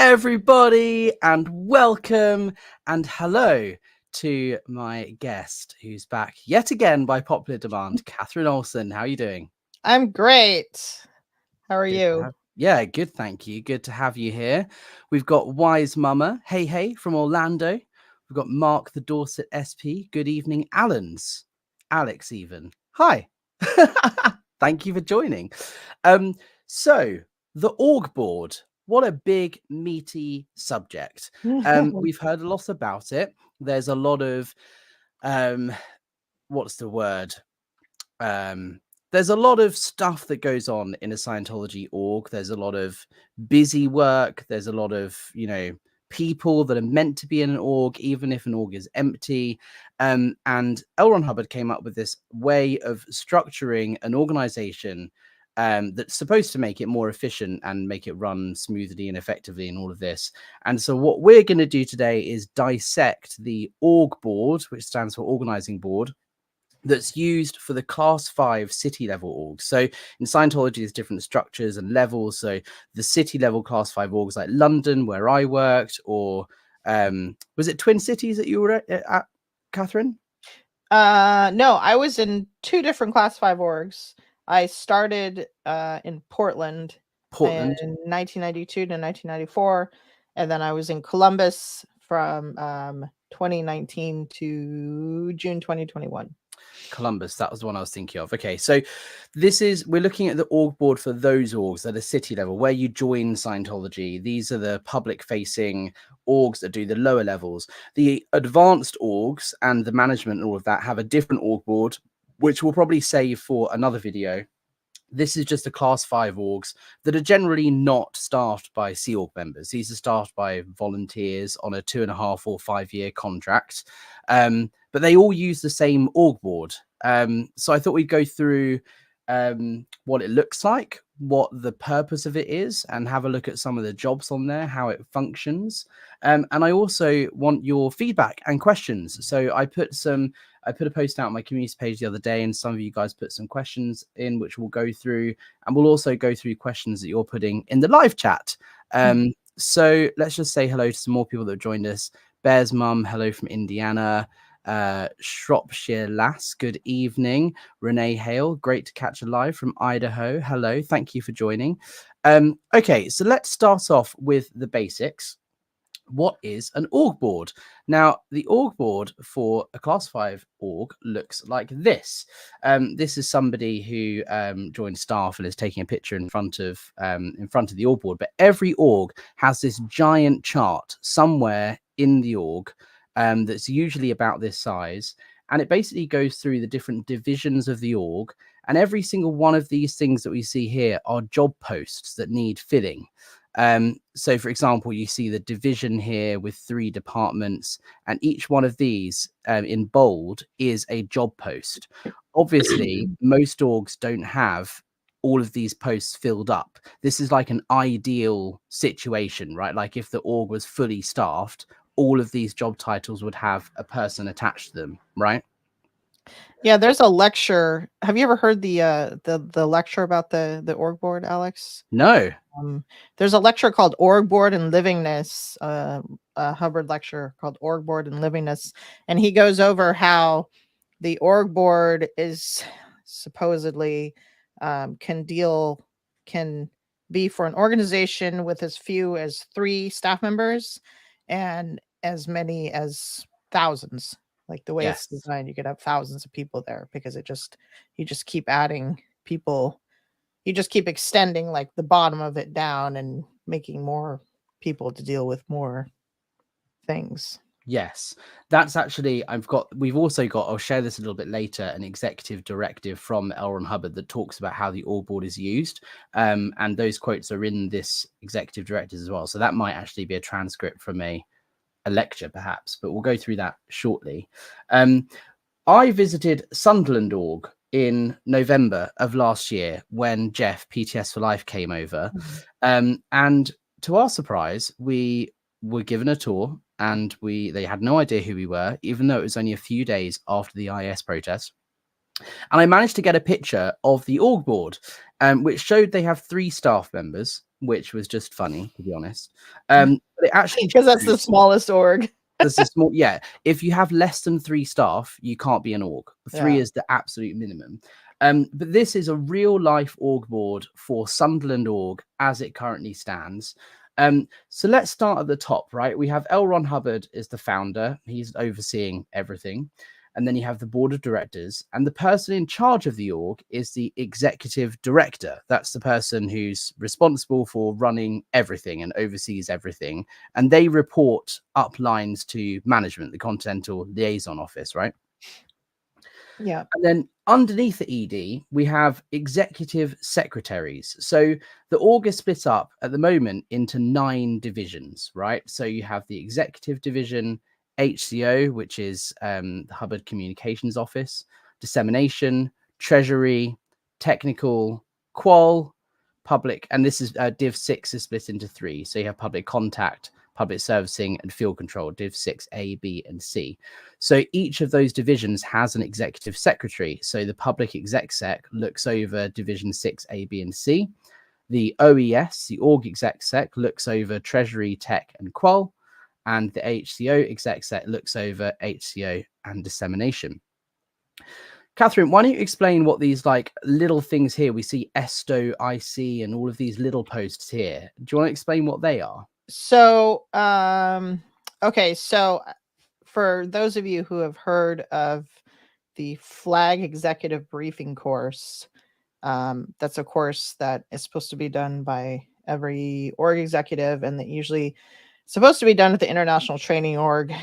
everybody, and welcome and hello to my guest who's back yet again by popular demand, Catherine Olson. How are you doing? I'm great. How are Good to you? Yeah, good, thank you. Good to have you here. We've got Wise Mama, hey, from Orlando. We've got Mark the Dorset SP. Good evening, Alex even. Hi. Thank you for joining. So the org board, what a big, meaty subject. We've heard a lot about it. There's a lot of, what's the word? There's a lot of stuff that goes on in a Scientology org. There's a lot of busy work. There's a lot of, people that are meant to be in an org, even if an org is empty. And L. Ron Hubbard came up with this way of structuring an organization that's supposed to make it more efficient and make it run smoothly and effectively and all of this. And so what we're going to do today is dissect the org board, which stands for organizing board, that's used for the class 5 city level orgs. So in Scientology, there's different structures and levels. So the city level class 5 orgs like London, where I worked, or was it Twin Cities that you were at, Catherine? No, I was in two different class 5 orgs. I started in Portland in 1992 to 1994, and then I was in Columbus from 2019 to June 2021. Columbus, that was the one I was thinking of. Okay, so we're looking at the org board for those orgs that are city level, where you join Scientology. These are the public facing orgs that do the lower levels. The advanced orgs and the management and all of that have a different org board, which we'll probably save for another video. This is just the class 5 orgs that are generally not staffed by Sea Org members. These are staffed by volunteers on a 2.5 or 5 year contract. But they all use the same org board. So I thought we'd go through what it looks like, what the purpose of it is, and have a look at some of the jobs on there, how it functions. And I also want your feedback and questions. So I put a post out on my community page the other day, and some of you guys put some questions in, which we'll go through, and we'll also go through questions that you're putting in the live chat. So let's just say hello to some more people that have joined us. Bear's mum, hello from Indiana. Shropshire Lass, good evening. Renee Hale, great to catch a live from Idaho. Hello, thank you for joining. Okay, so let's start off with the basics. What is an org board? Now, the org board for a class 5 org looks like this. This is somebody who joined staff and is taking a picture in front of the org board. But every org has this giant chart somewhere in the org that's usually about this size, and it basically goes through the different divisions of the org. And every single one of these things that we see here are job posts that need filling. So for example, you see the division here with 3 departments, and each one of these in bold is a job post. Obviously, most orgs don't have all of these posts filled up. This is like an ideal situation, right? Like if the org was fully staffed, all of these job titles would have a person attached to them, right? Yeah, there's a lecture. Have you ever heard the lecture about the org board, Alex? No. There's a lecture called Org Board and Livingness, a Hubbard lecture called Org Board and Livingness, and he goes over how the org board is supposedly can be for an organization with as few as 3 staff members and as many as thousands. Like the way it's designed, you could have thousands of people there because you just keep adding people. You just keep extending like the bottom of it down and making more people to deal with more things. Yes, that's actually, we've also got, I'll share this a little bit later, an executive directive from L. Ron Hubbard that talks about how the org board is used. And those quotes are in this executive directive as well. So that might actually be a transcript from a lecture perhaps, but we'll go through that shortly. I visited Sunderland org in November of last year when Jeff, PTS for Life, came over. And to our surprise, we were given a tour, and they had no idea who we were, even though it was only a few days after the IS protest. And I managed to get a picture of the org board, which showed they have 3 staff members. which was just funny, to be honest. But it actually because that's the smallest org. That's a small, yeah. If you have less than 3 staff, you can't be an org. 3 Yeah. is the absolute minimum. But this is a real life org board for Sunderland org as it currently stands. So let's start at the top, right? We have L. Ron Hubbard is the founder. He's overseeing everything. And then you have the board of directors, and the person in charge of the org is the executive director. That's the person who's responsible for running everything and oversees everything. And they report up lines to management, the Continental Liaison Office, right? Yeah. And then underneath the ED, we have executive secretaries. So the org is split up at the moment into 9 divisions, right? So you have the executive division, HCO, which is the Hubbard Communications Office, dissemination, treasury, technical, qual, public, and this is Div 6 is split into 3. So you have public contact, public servicing, and field control, Div 6 A, B, and C. So each of those divisions has an executive secretary. So the public exec sec looks over division 6 A, B, and C. The OES, the org exec sec, looks over treasury, tech, and qual. And the HCO exec sec looks over HCO and dissemination. Catherine, why don't you explain what these like little things here we see, ESTO, IC, and all of these little posts here. Do you want to explain what they are? So, okay. So for those of you who have heard of the Flag Executive Briefing course, that's a course that is supposed to be done by every org executive, and that usually supposed to be done at the International Training Org.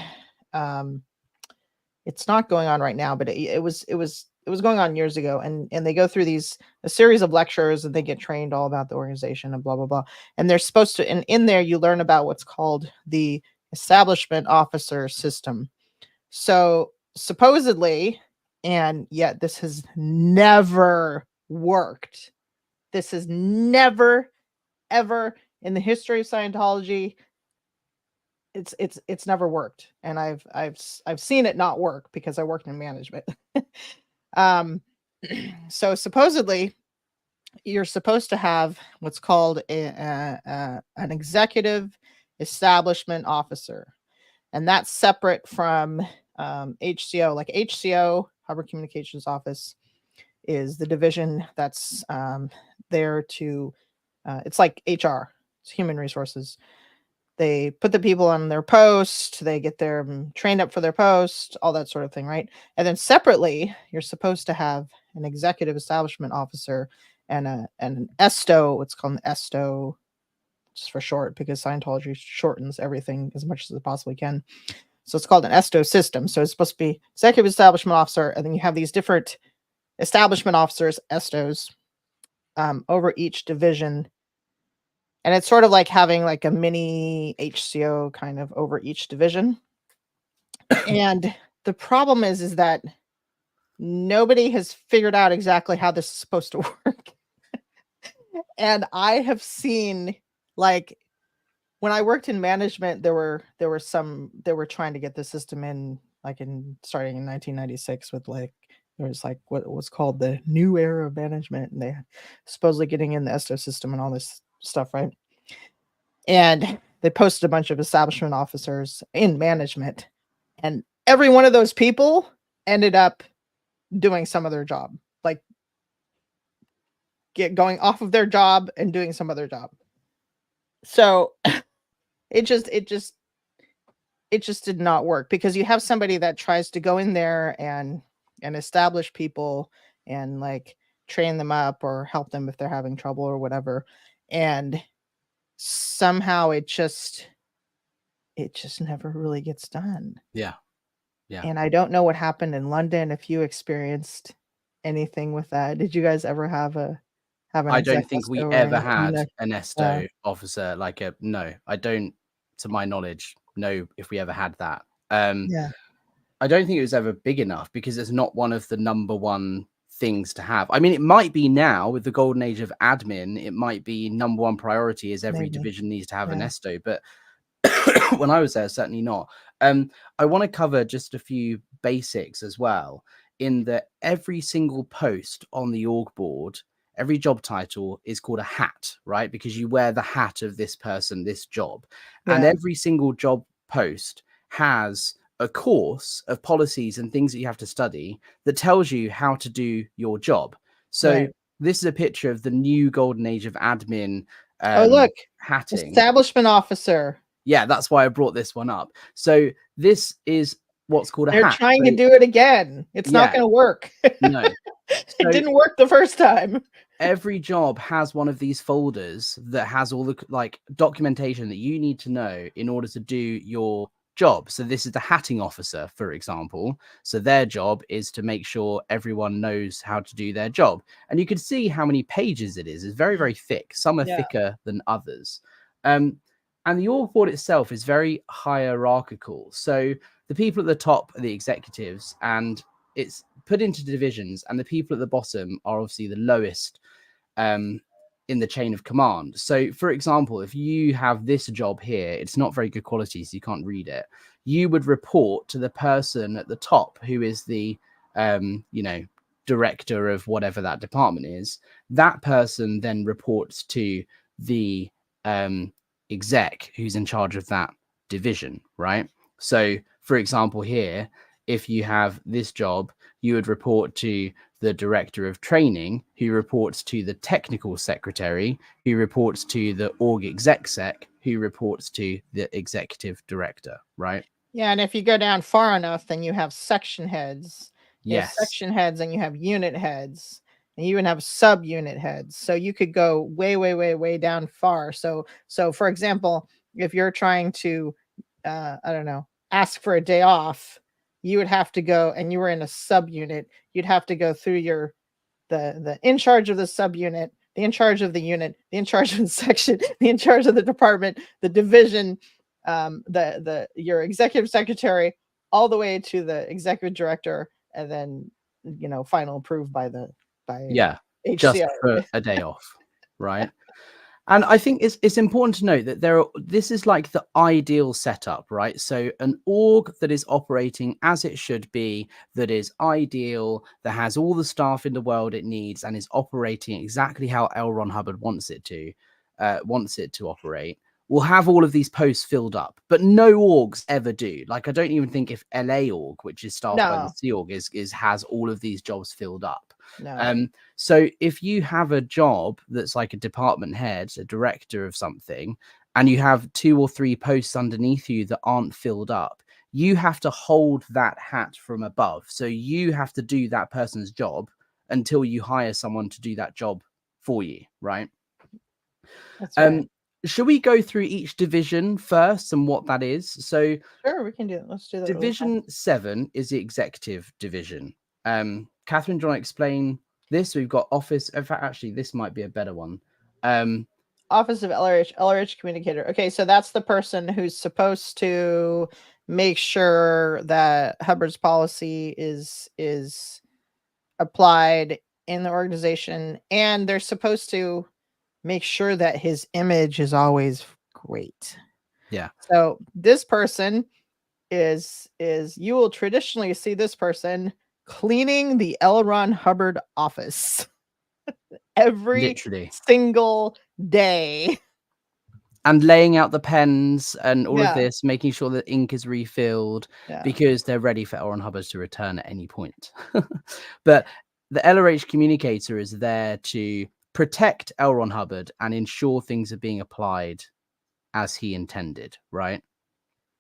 It's not going on right now, but it was going on years ago, and they go through a series of lectures, and they get trained all about the organization and blah blah blah. And they're supposed to, and in there you learn about what's called the establishment officer system. So supposedly, and yet this has never worked. This has never ever in the history of Scientology, it's never worked, and I've seen it not work because I worked in management. So supposedly you're supposed to have what's called an executive establishment officer, and that's separate from HCO. Like HCO, Hubbard Communications Office, is the division that's there to it's like HR, it's human resources. They put the people on their post, they get them trained up for their post, all that sort of thing, right? And then separately, you're supposed to have an executive establishment officer and an ESTO. It's called an ESTO, just for short, because Scientology shortens everything as much as it possibly can. So it's called an ESTO system. So it's supposed to be executive establishment officer, and then you have these different establishment officers, ESTOs, over each division. And it's sort of like having like a mini HCO kind of over each division. And the problem is that nobody has figured out exactly how this is supposed to work. And I have seen, like, when I worked in management, there were trying to get the system in, like, starting in 1996 with, like, there was like what was called the new era of management, and they supposedly getting in the ESTO system and all this stuff, right? And they posted a bunch of establishment officers in management, and every one of those people ended up doing some other job, like going off of their job and doing some other job. So it just did not work, because you have somebody that tries to go in there and establish people and like train them up or help them if they're having trouble or whatever, and somehow it just never really gets done. Yeah. And I don't know what happened in London, if you experienced anything with that. Did you guys ever have an I don't think we ever had an ESTO Yeah. officer, like no, I don't, to my knowledge, know if we ever had that. Yeah. I don't think it was ever big enough, because it's not one of the number one things to have. I mean, it might be now with the golden age of admin, it might be number one priority is every division needs to have an ESTO, but when I was there, certainly not. I want to cover just a few basics as well, in that every single post on the org board every job title is called a hat, right? Because you wear the hat of this person, this job. And every single job post has a course of policies and things that you have to study that tells you how to do your job. So this is a picture of the new golden age of admin Oh, look, hatting. establishment officer. Yeah, that's why I brought this one up. So this is what's called a hat. They're trying to do it again. It's not going to work. No. It didn't work the first time. Every job has one of these folders that has all the like documentation that you need to know in order to do your job. So this is the hatting officer, for example. So their job is to make sure everyone knows how to do their job. And you can see how many pages it is. It's very, very thick. Some are thicker than others. And the org board itself is very hierarchical. So the people at the top are the executives, and it's put into divisions, and the people at the bottom are obviously the lowest in the chain of command. So for example, if you have this job here, it's not very good quality, so you can't read it. You would report to the person at the top who is the director of whatever that department is. That person then reports to the exec who's in charge of that division, right? So for example, here, if you have this job, you would report to the director of training, who reports to the technical secretary, who reports to the org exec, who reports to the executive director, right? Yeah, and if you go down far enough, then you have section heads. You have section heads, and you have unit heads, and you even have subunit heads. So you could go way, way, way, way down far. So for example, if you're trying to, I don't know, ask for a day off, you would have to go, and you were in a subunit, you'd have to go through the in charge of the subunit, the in charge of the unit, the in charge of the section, the in charge of the department, the division, your executive secretary, all the way to the executive director, and then final approved by HCR. Just for a day off, right? And I think it's important to note that this is like the ideal setup, right? So an org that is operating as it should be, that is ideal, that has all the staff in the world it needs, and is operating exactly how L. Ron Hubbard wants it to operate, will have all of these posts filled up. But no orgs ever do. Like, I don't even think if LA org, which is staffed by the Sea org, has all of these jobs filled up. No. So if you have a job that's like a department head, a director of something, and you have 2 or 3 posts underneath you that aren't filled up, you have to hold that hat from above. So you have to do that person's job until you hire someone to do that job for you, right? That's right. Should we go through each division first and what that is? So sure, we can do it. Let's do that. Division 7 is the executive division. Catherine, do you want to explain this? We've got office. In fact, actually, this might be a better one. Office of LRH communicator. Okay, so that's the person who's supposed to make sure that Hubbard's policy is applied in the organization, and they're supposed to make sure that his image is always great. Yeah. So this person is you will traditionally see this person cleaning the L. Ron Hubbard office every single day. And laying out the pens and all of this, making sure that ink is refilled because they're ready for L. Ron Hubbard to return at any point. But the LRH communicator is there to protect L. Ron Hubbard and ensure things are being applied as he intended, right?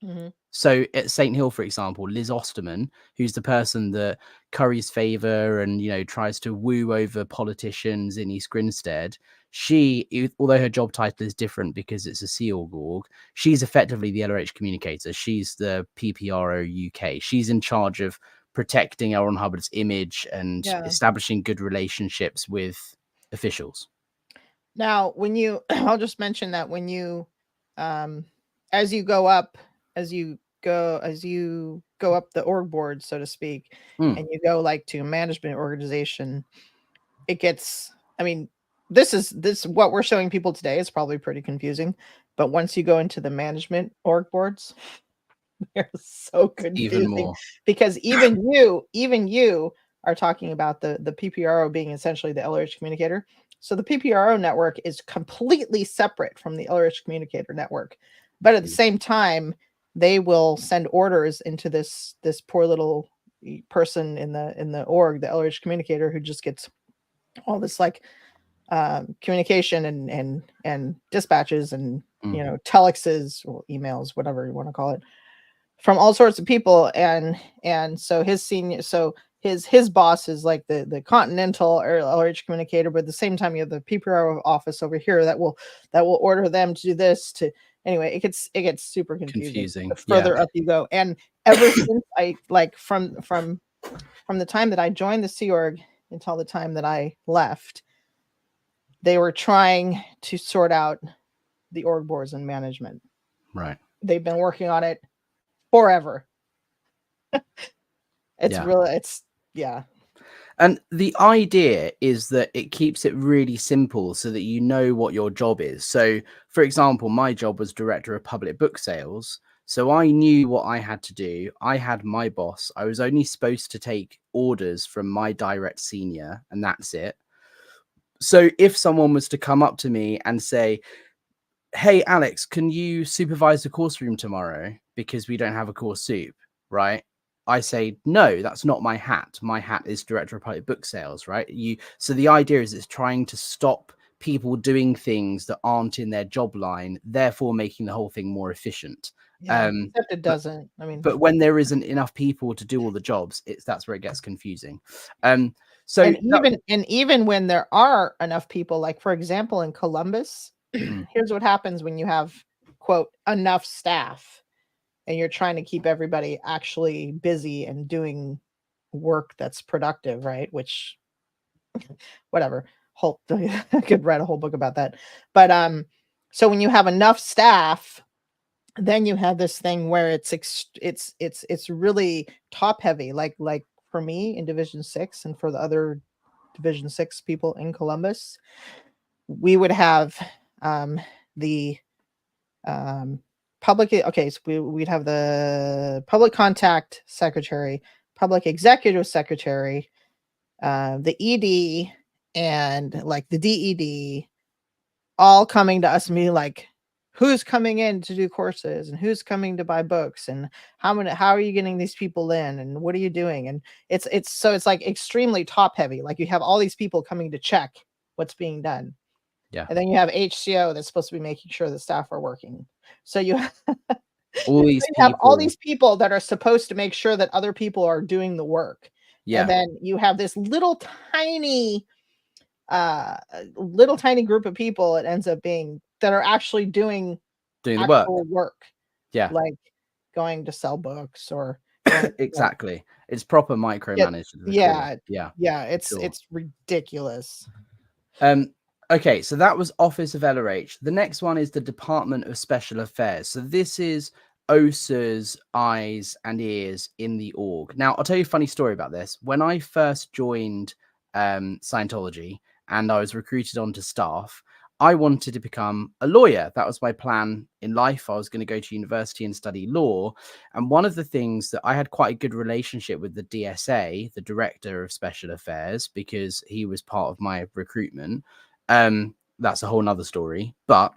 Mm-hmm. So at St. Hill, for example, Liz Osterman, who's the person that curries favor and, tries to woo over politicians in East Grinstead, she, although her job title is different because it's a Sea org, she's effectively the LRH communicator. She's the PPRO UK. She's in charge of protecting L. Ron Hubbard's image and establishing good relationships with officials. Now, I'll just mention that when you, as you go up the org board, so to speak, and you go like to management organization, it gets, this what we're showing people today is probably pretty confusing, but once you go into the management org boards, they're so confusing. Even more. Because even you are talking about the PPRO being essentially the LRH communicator. So the PPRO network is completely separate from the LRH communicator network, but at the same time, they will send orders into this poor little person in the org, the LRH communicator, who just gets all this like communication and dispatches and telexes or emails, whatever you want to call it, from all sorts of people. And so his boss is like the continental or LRH communicator, but at the same time you have the PPRO office over here that will order them to do this. To anyway, it gets super confusing the further up you go. And ever since I like from the time that I joined the Sea Org until the time that I left, they were trying to sort out the org boards and management. Right. They've been working on it forever. Yeah. And the idea is that it keeps it really simple so that you know what your job is. So, for example, my job was director of public book sales. So I knew what I had to do. I had my boss. I was only supposed to take orders from my direct senior, and that's it. So if someone was to come up to me and say, hey, Alex, can you supervise the course room tomorrow because we don't have a course soup, right? I say, no, that's not my hat. My hat is director of public book sales, right? So the idea is it's trying to stop people doing things that aren't in their job line, therefore making the whole thing more efficient. Yeah, except it doesn't. But when there isn't enough people to do all the jobs, that's where it gets confusing. So even when there are enough people, like for example in Columbus, here's what happens when you have, quote, enough staff and you're trying to keep everybody actually busy and doing work that's productive, right? Which, whatever, I could write a whole book about that. But so when you have enough staff, then you have this thing where it's really top heavy, like for me in Division 6 and for the other Division 6 people in Columbus, we would have the public, okay, so we'd have the public contact secretary, public executive secretary, the ED, and like the DED, all coming to us and being like, who's coming in to do courses and who's coming to buy books and how are you getting these people in and what are you doing? And it's like extremely top heavy. Like you have all these people coming to check what's being done. Yeah. And then you have HCO that's supposed to be making sure the staff are working. So you have all these people that are supposed to make sure that other people are doing the work. Yeah. And then you have this little tiny group of people, it ends up being, that are actually doing the work. Work. Yeah. Like going to sell books or exactly. It's proper micromanaged. Yeah. It's ridiculous. Okay, so that was Office of LRH. The next one is the Department of Special Affairs. So this is OSA's eyes and ears in the org. Now, I'll tell you a funny story about this. When I first joined Scientology and I was recruited onto staff, I wanted to become a lawyer. That was my plan in life. I was going to go to university and study law. And one of the things that I had quite a good relationship with the DSA, the Director of Special Affairs, because he was part of my recruitment. That's a whole nother story. But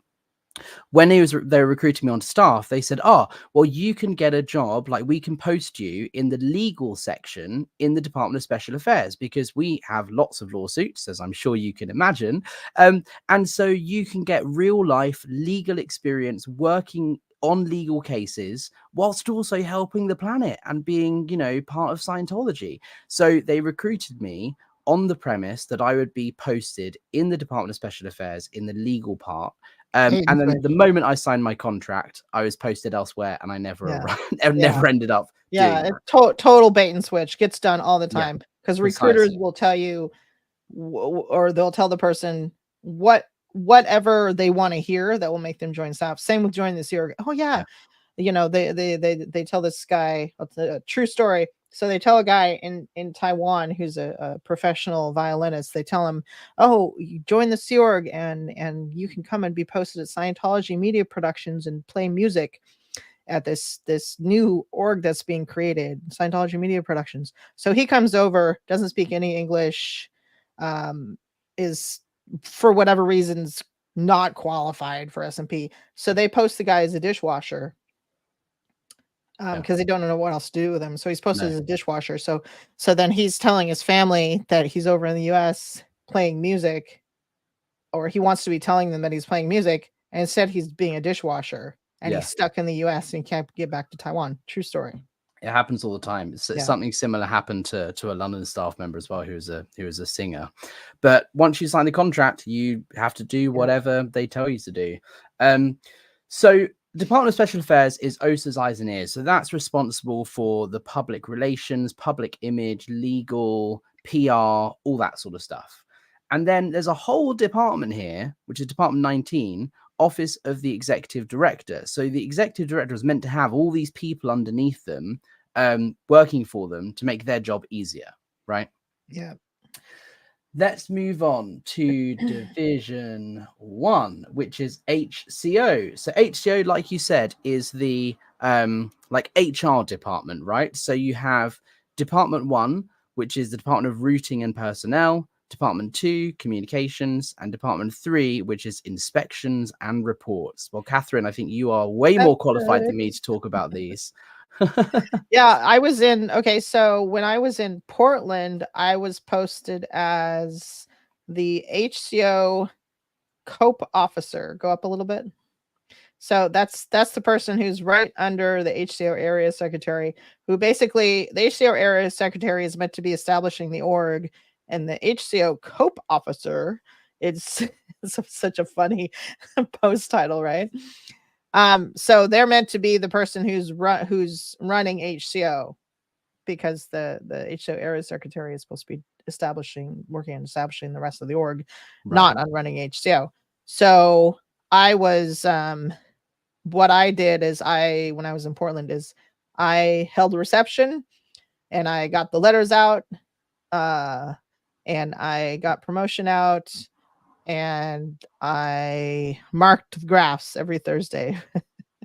when they were recruiting me onto staff, they said, well, you can get a job, like we can post you in the legal section in the Department of Special Affairs, because we have lots of lawsuits, as I'm sure you can imagine. And so you can get real life legal experience working on legal cases whilst also helping the planet and being, part of Scientology. So they recruited me on the premise that I would be posted in the Department of Special Affairs in the legal part. And then the moment I signed my contract, I was posted elsewhere, and I never ended up. Yeah, total bait and switch gets done all the time, because recruiters will tell you, or they'll tell the person whatever they want to hear that will make them join staff. Same with joining the Sea Org. Oh yeah. They tell this guy, it's a true story. So they tell a guy in Taiwan who's a professional violinist, they tell him, oh, you join the Sea Org and you can come and be posted at Scientology media productions and play music. at this new org that's being created, Scientology Media Productions. So he comes over, doesn't speak any English, is for whatever reasons not qualified for S&P. So they post the guy as a dishwasher because they don't know what else to do with him. So he's posted as a dishwasher. So then he's telling his family that he's over in the US playing music, or he wants to be telling them that he's playing music, and instead he's being a dishwasher, and he's stuck in the US and can't get back to Taiwan. True story. It happens all the time. Something similar happened to a London staff member as well, who was a singer. But once you sign the contract, you have to do whatever they tell you to do. So Department of Special Affairs is OSA's eyes and ears. So that's responsible for the public relations, public image, legal, PR, all that sort of stuff. And then there's a whole department here, which is Department 19, Office of the Executive Director. So the Executive Director is meant to have all these people underneath them working for them to make their job easier, right? Yeah. Let's move on to Division 1, which is HCO. So HCO, like you said, is the like HR department, right? So you have Department 1, which is the Department of Routing and Personnel, Department 2, Communications, and Department 3, which is Inspections and Reports. Well, Catherine, I think you are way more qualified than me to talk about these. Yeah, I was in, so when I was in Portland, I was posted as the HCO COPE officer. Go up a little bit. So that's the person who's right under the HCO area secretary, who basically, the HCO area secretary is meant to be establishing the org, and the HCO COPE officer, it's such a funny post title, right? So they're meant to be the person who's running HCO, because the HCO area secretary is supposed to be working on establishing the rest of the org, not on running HCO. So I was, what I did is when I was in Portland, is I held a reception, and I got the letters out, and I got promotion out, and I marked the graphs every Thursday.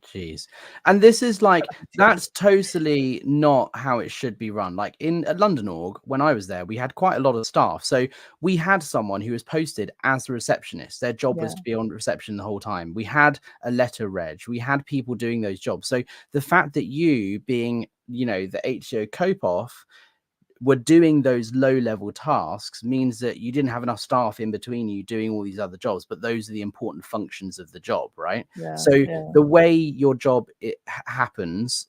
Jeez. And this is like, that's totally not how it should be run. Like at London Org, when I was there, we had quite a lot of staff. So we had someone who was posted as a receptionist. Their job was to be on reception the whole time. We had a letter reg. We had people doing those jobs. So the fact that you being, the HCO COPE were doing those low-level tasks means that you didn't have enough staff in between you doing all these other jobs, but those are the important functions of the job, right? The way your job happens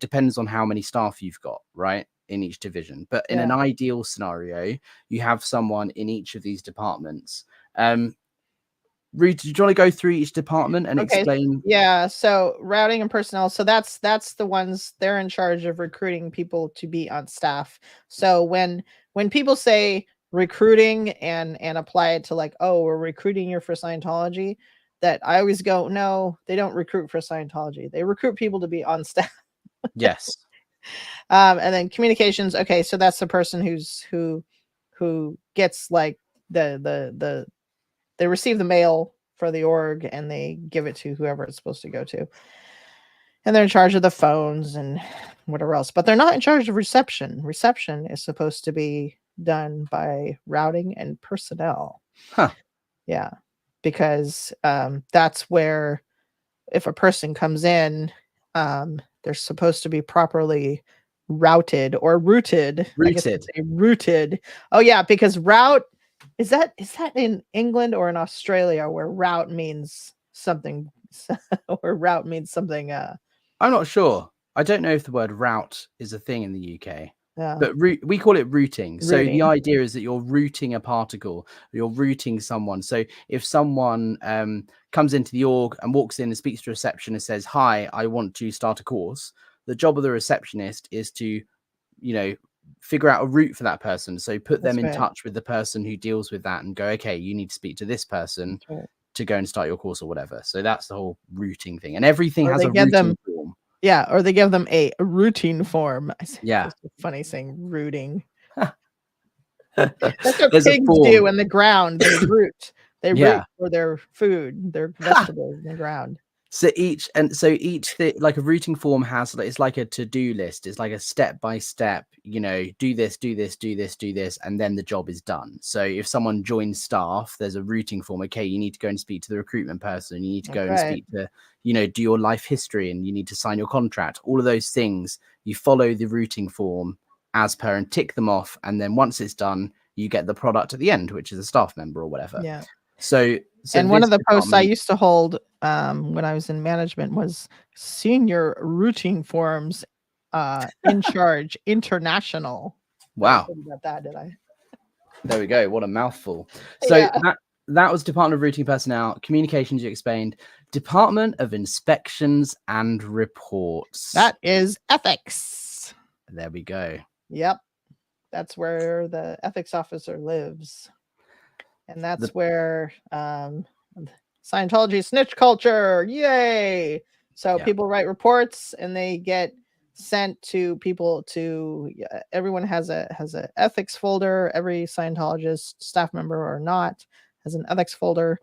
depends on how many staff you've got, right, in each division. But in an ideal scenario, you have someone in each of these departments. Ruth, do you want to go through each department and explain? Yeah, so routing and personnel. So that's the ones, they're in charge of recruiting people to be on staff. So when people say recruiting and apply it to like, oh, we're recruiting you for Scientology, that I always go, no, they don't recruit for Scientology. They recruit people to be on staff. Yes. And then communications. Okay, so that's the person who gets like they receive the mail for the org and they give it to whoever it's supposed to go to. And they're in charge of the phones and whatever else, but they're not in charge of reception. Reception is supposed to be done by routing and personnel. Huh. Yeah. Because that's where, if a person comes in, they're supposed to be properly routed or rooted. I guess I'd say rooted. Oh yeah, because route, is that in England or in Australia where route means something, or route means something? I'm not sure. I don't know if the word route is a thing in the UK. But we call it routing. So the idea is that you're routing a particle, you're routing someone. So if someone comes into the org and walks in and speaks to reception and says, hi, I want to start a course, the job of the receptionist is to, figure out a route for that person. So put them in touch with the person who deals with that and go, okay, you need to speak to this person to go and start your course or whatever. So that's the whole routing thing. And everything has a routing form. Yeah, or they give them a routine form. Yeah. It's funny saying rooting. That's what pigs do in the ground. They root. They root for their food, their vegetables in the ground. So each thing, like a routing form has, it's like a to-do list. It's like a step by step, do this, do this, do this, do this, and then the job is done. So if someone joins staff, there's a routing form. Okay, you need to go and speak to the recruitment person. You need to go and speak to, do your life history, and you need to sign your contract. All of those things, you follow the routing form as per and tick them off. And then once it's done, you get the product at the end, which is a staff member or whatever. Yeah. So and one of the posts I used to hold when I was in management was senior routing forms in charge international. Wow. Never about that, did I? There we go. What a mouthful. So that was Department of Routing Personnel. Communications, you explained. Department of Inspections and Reports. That is ethics. There we go. Yep. That's where the ethics officer lives. And that's where Scientology snitch culture. Yay. So people write reports and they get sent to people everyone has a ethics folder. Every Scientologist, staff member or not, has an ethics folder.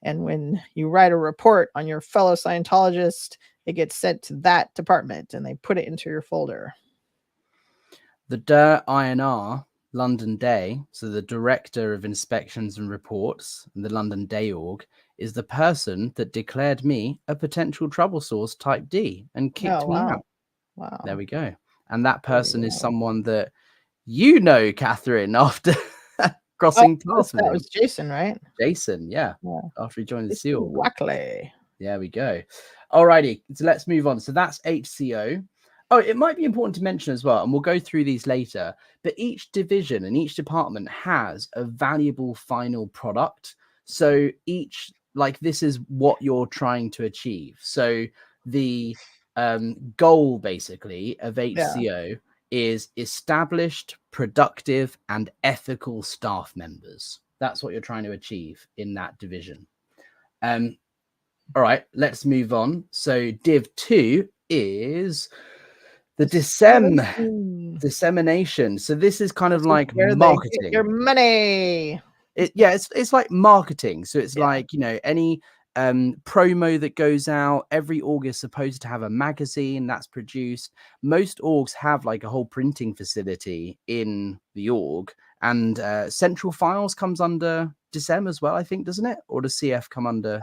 And when you write a report on your fellow Scientologist, it gets sent to that department and they put it into your folder. The DIR INR London Day, so the Director of Inspections and Reports, the London Day Org, is the person that declared me a potential trouble source type D and kicked me out. Wow. There we go. And that person is someone that Catherine, after crossing paths with him. That was Jason, right? Jason, yeah. After he joined the SEAL. Exactly. There we go. Alrighty, so let's move on. So that's HCO. Oh, it might be important to mention as well, and we'll go through these later, but each division and each department has a valuable final product. So this is what you're trying to achieve. So the goal basically of HCO is established, productive, and ethical staff members. That's what you're trying to achieve in that division. All right, let's move on. So Div 2 is the dissemination. So this is kind of like marketing. Your money. It's like marketing. So it's like, any promo that goes out every org is supposed to have a magazine that's produced. Most orgs have like a whole printing facility in the org, and Central Files comes under Dissem as well, I think, doesn't it? Or does CF come under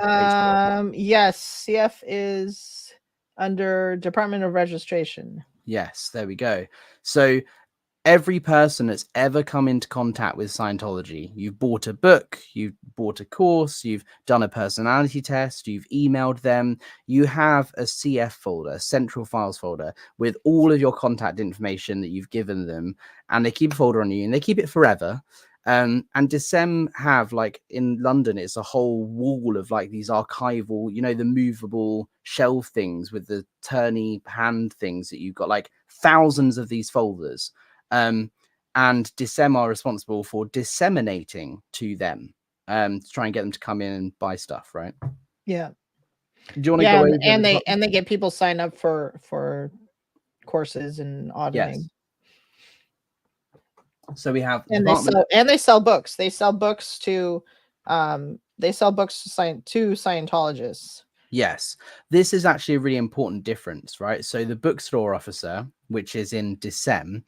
yes, CF is under Department of Registration. Yes, there we go. So every person that's ever come into contact with Scientology, you've bought a book, you've bought a course, you've done a personality test, you've emailed them, you have a CF folder, Central Files folder, with all of your contact information that you've given them, and they keep a folder on you and they keep it forever. And Dissem have, like in London, it's a whole wall of like these archival, the movable shelf things with the turny hand things that you've got, like thousands of these folders. And Dissem are responsible for disseminating to them to try and get them to come in and buy stuff, right? Yeah. Do you want to go over and they get people sign up for courses and auditing. Yes. So we have they sell books. They sell books to Scientologists. Yes, this is actually a really important difference, right? So the bookstore officer, which is in Dissem,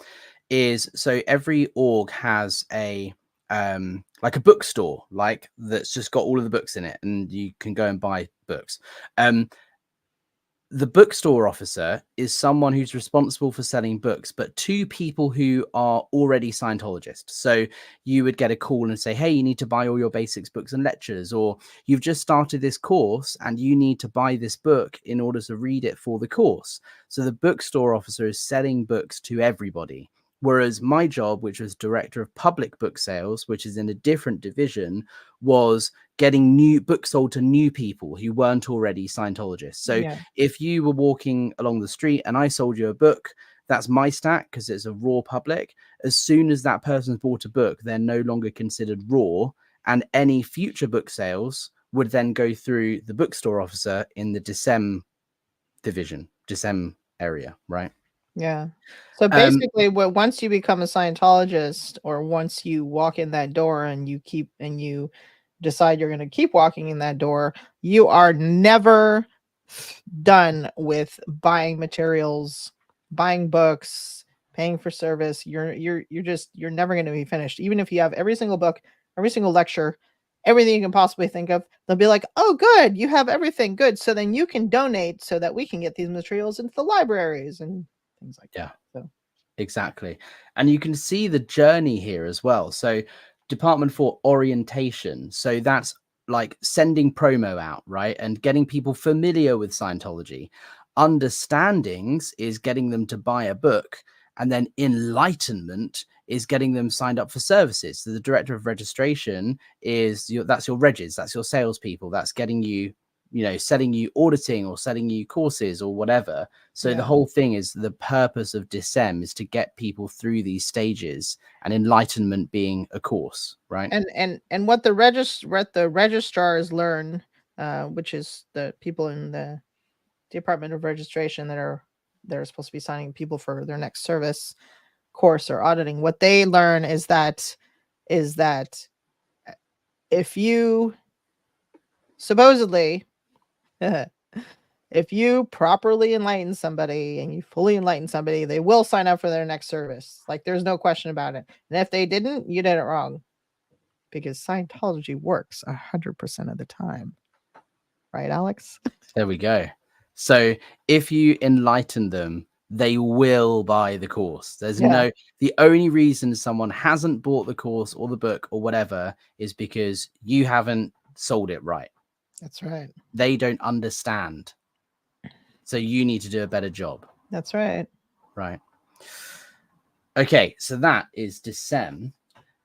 so every org has a like a bookstore, like that's just got all of the books in it, and you can go and buy books. The bookstore officer is someone who's responsible for selling books, but to people who are already Scientologists. So you would get a call and say, hey, you need to buy all your basics books and lectures, or you've just started this course and you need to buy this book in order to read it for the course. So the bookstore officer is selling books to everybody. Whereas my job, which was Director of Public Book Sales, which is in a different division, was getting new books sold to new people who weren't already Scientologists. So if you were walking along the street and I sold you a book, that's my stack because it's a raw public. As soon as that person's bought a book, they're no longer considered raw, and any future book sales would then go through the bookstore officer in the Dissem division, Dissem area, right? Yeah. So basically, once you become a Scientologist, or once you walk in that door and you decide you're going to keep walking in that door, you are never done with buying materials, buying books, paying for service. You're never going to be finished. Even if you have every single book, every single lecture, everything you can possibly think of, they'll be like, oh, good, you have everything, good. So then you can donate so that we can get these materials into the libraries and things like that. So. Exactly. And you can see the journey here as well. So Department for Orientation. So that's like sending promo out, right? And getting people familiar with Scientology. Understandings is getting them to buy a book. And then enlightenment is getting them signed up for services. So the director of registration is that's your regs, that's your salespeople, that's getting you, selling you auditing or selling you courses or whatever. So the whole thing is, the purpose of DISEM is to get people through these stages, and enlightenment being a course, right? And what the registrars learn, which is the people in the Department of Registration they're supposed to be signing people for their next service course or auditing. What they learn is that if you supposedly if you properly enlighten somebody and you fully enlighten somebody, they will sign up for their next service. Like, there's no question about it. And if they didn't, you did it wrong, because Scientology works 100% of the time. Right, Alex? There we go. So if you enlighten them, they will buy the course. The only reason someone hasn't bought the course or the book or whatever is because you haven't sold it right. That's right. They don't understand. So you need to do a better job. That's right. Right. Okay, so that is DISEM.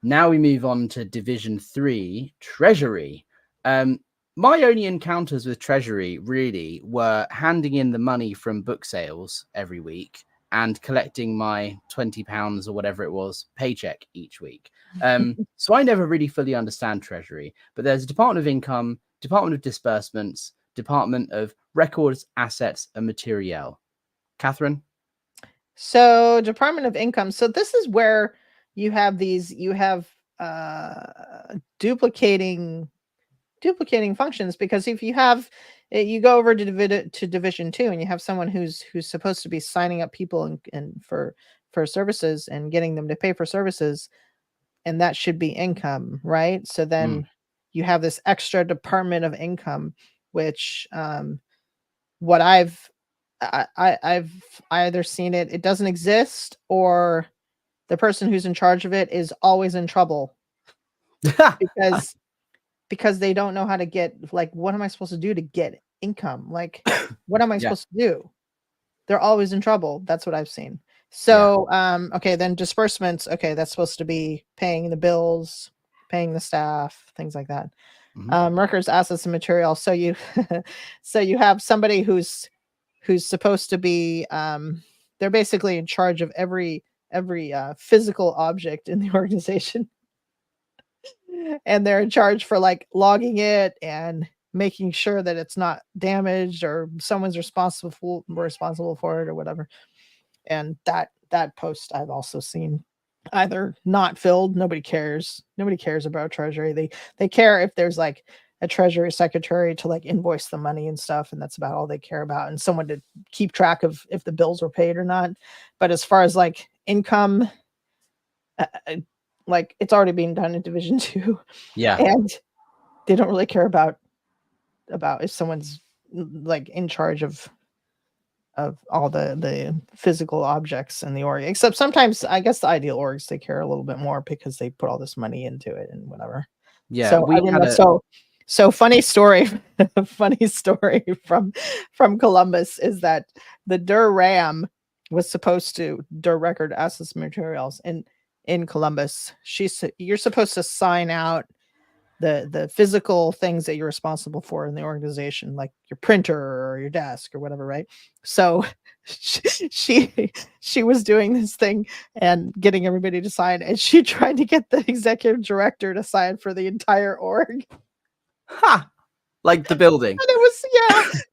Now we move on to Division 3, Treasury. My only encounters with Treasury really were handing in the money from book sales every week and collecting my £20 or whatever it was paycheck each week. So I never really fully understand Treasury, but there's a Department of Income, Department of Disbursements, Department of Records, Assets and Materiel. Catherine? So Department of Income. So this is where you have duplicating functions, because if you go over to Division 2 and you have someone who's supposed to be signing up people and for services and getting them to pay for services, and that should be income, right? So then you have this extra Department of Income, which what I've either seen it doesn't exist, or the person who's in charge of it is always in trouble because they don't know how to get, like, what am I supposed to do to get income? Like, what am I supposed to do? They're always in trouble. That's what I've seen. So, okay, then disbursements. Okay, that's supposed to be paying the bills, paying the staff, things like that. Records, assets, and material. So you have somebody who's supposed to be they're basically in charge of every physical object in the organization. And they're in charge for, like, logging it and making sure that it's not damaged or someone's responsible for it or whatever. And that post I've also seen either not filled. Nobody cares about Treasury. They care if there's, like, a Treasury secretary to, like, invoice the money and stuff, and that's about all they care about, and someone to keep track of if the bills were paid or not. But as far as, like, income, like, it's already being done in Division 2. And they don't really care about if someone's, like, in charge of all the physical objects in the org, except sometimes I guess the ideal orgs, they care a little bit more because they put all this money into it and whatever. So funny story from Columbus is that the DUR-RAM was supposed to, DUR Record Assets Materials in Columbus. You're supposed to sign out the physical things that you're responsible for in the organization, like your printer or your desk or whatever, right? So she was doing this thing and getting everybody to sign, and she tried to get the executive director to sign for the entire org. Like the building. And it was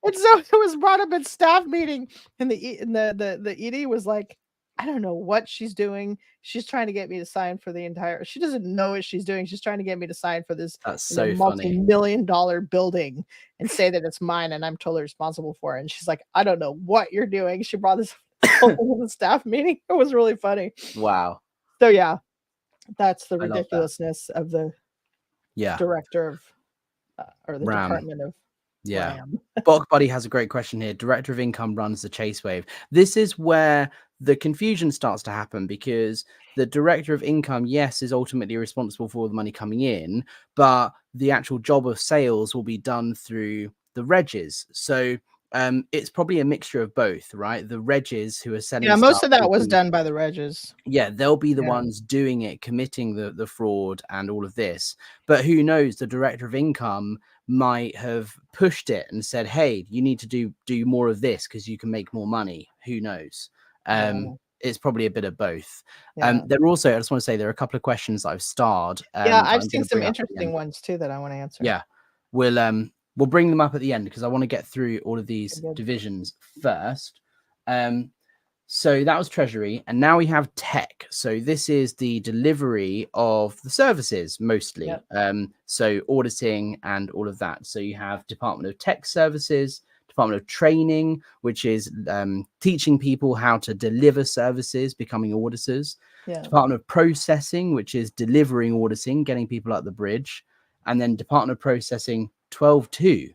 and so it was brought up at staff meeting, and the ED was like, I don't know what she's doing. She's trying to get me to sign for the entire, she doesn't know what she's doing. She's trying to get me to sign for this, That's you know, so funny. multi-million-dollar building and say that it's mine and I'm totally responsible for it. And she's like, I don't know what you're doing. She brought this to the staff meeting. It was really funny. Wow. So yeah, that's the I love that. ridiculousness of the director of or the RAM. department of RAM. Bok Buddy has a great question here. Director of Income runs the chase wave. This is where the confusion starts to happen, because the director of income, yes, is ultimately responsible for all the money coming in, but the actual job of sales will be done through the regs. So it's probably a mixture of both, right? The regs who are selling Yeah, most stuff of that was done by the regs. Yeah, they'll be the ones doing it, committing the fraud and all of this. But who knows, the director of income might have pushed it and said, hey, you need to do more of this because you can make more money. Who knows? It's probably a bit of both. There are also, I just want to say, there are a couple of questions that I've starred. I've seen some interesting ones too that I want to answer. Yeah, we'll bring them up at the end because I want to get through all of these divisions first. So that was treasury, and now we have tech. So this is the delivery of the services mostly. So auditing and all of that. So you have Department of Tech Services, Department of Training, which is teaching people how to deliver services, becoming auditors. Department of Processing, which is delivering auditing, getting people up the bridge. And then Department of Processing 12.2. Do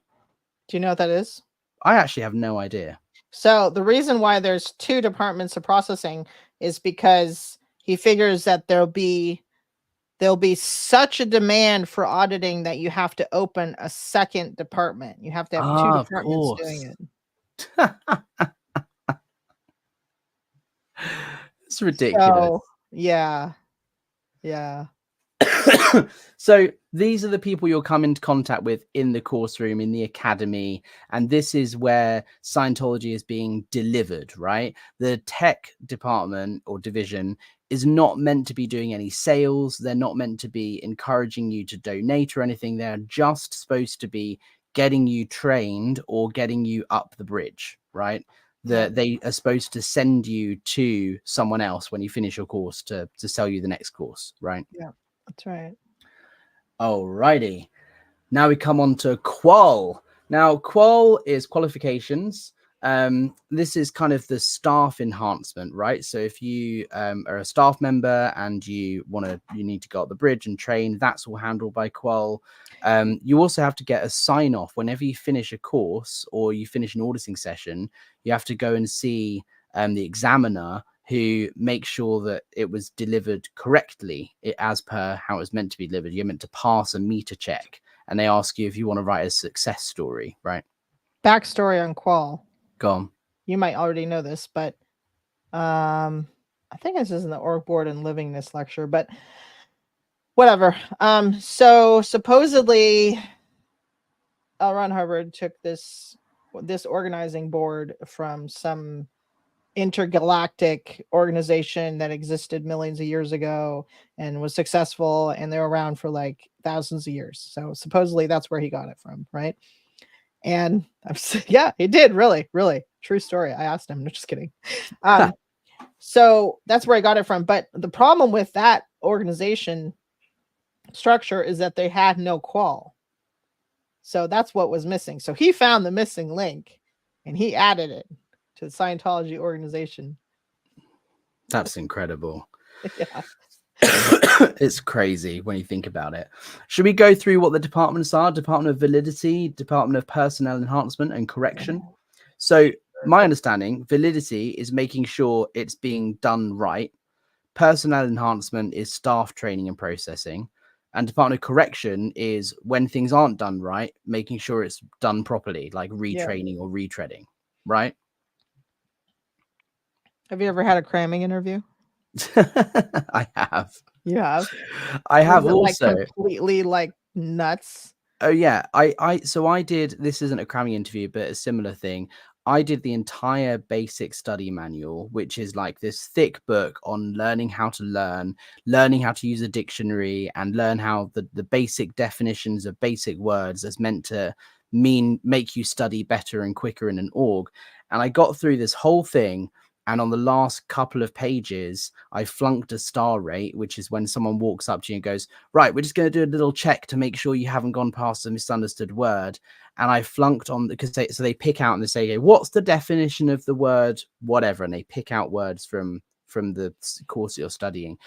you know what that is? I actually have no idea. So the reason why there's 2 departments of processing is because he figures that there'll be such a demand for auditing that you have to open a second department. You have to have 2 departments doing it. It's ridiculous. So, yeah. So these are the people you'll come into contact with in the course room, in the academy, and this is where Scientology is being delivered, right? The tech department or division is not meant to be doing any sales. They're not meant to be encouraging you to donate or anything. They're just supposed to be getting you trained or getting you up the bridge, right? They are supposed to send you to someone else when you finish your course to sell you the next course, right? Yeah, that's right. Alrighty. Now we come on to qual. Now, qual is qualifications. This is kind of the staff enhancement, right? So if you are a staff member and you need to go up the bridge and train, that's all handled by qual. You also have to get a sign off whenever you finish a course or you finish an auditing session. You have to go and see the examiner, who makes sure that it was delivered correctly, as per how it was meant to be delivered. You're meant to pass a meter check, and they ask you if you want to write a success story, right? Backstory on qual. Go on. You might already know this, but I think this is in the org board and livingness lecture, but whatever. So supposedly L. Ron Hubbard took this organizing board from some intergalactic organization that existed millions of years ago and was successful, and they're around for like thousands of years. So supposedly that's where he got it from, right? And yeah, he did. Really true story. I asked him. No, just kidding. So that's where I got it from. But the problem with that organization structure is that they had no qual. So that's what was missing. So he found the missing link and he added it to the Scientology organization. That's incredible. Yeah. It's crazy when you think about it. Should we go through what the departments are? Department of Validity, Department of Personnel Enhancement and Correction. So my understanding, validity is making sure it's being done right. Personnel enhancement is staff training and processing. And Department of Correction is when things aren't done right, making sure it's done properly, like retraining or retreading, right? Have you ever had a cramming interview? I have. You have? I have also. Like completely like nuts. Oh yeah. So I did, this isn't a cramming interview, but a similar thing. I did the entire basic study manual, which is like this thick book on learning how to learn, learning how to use a dictionary, and learn how the basic definitions of basic words is meant to make you study better and quicker in an org. And I got through this whole thing, And on the last couple of pages, I flunked a star rate, which is when someone walks up to you and goes, right, we're just going to do a little check to make sure you haven't gone past a misunderstood word. And I flunked on because they pick out and they say, hey, what's the definition of the word, whatever. And they pick out words from the course you're studying.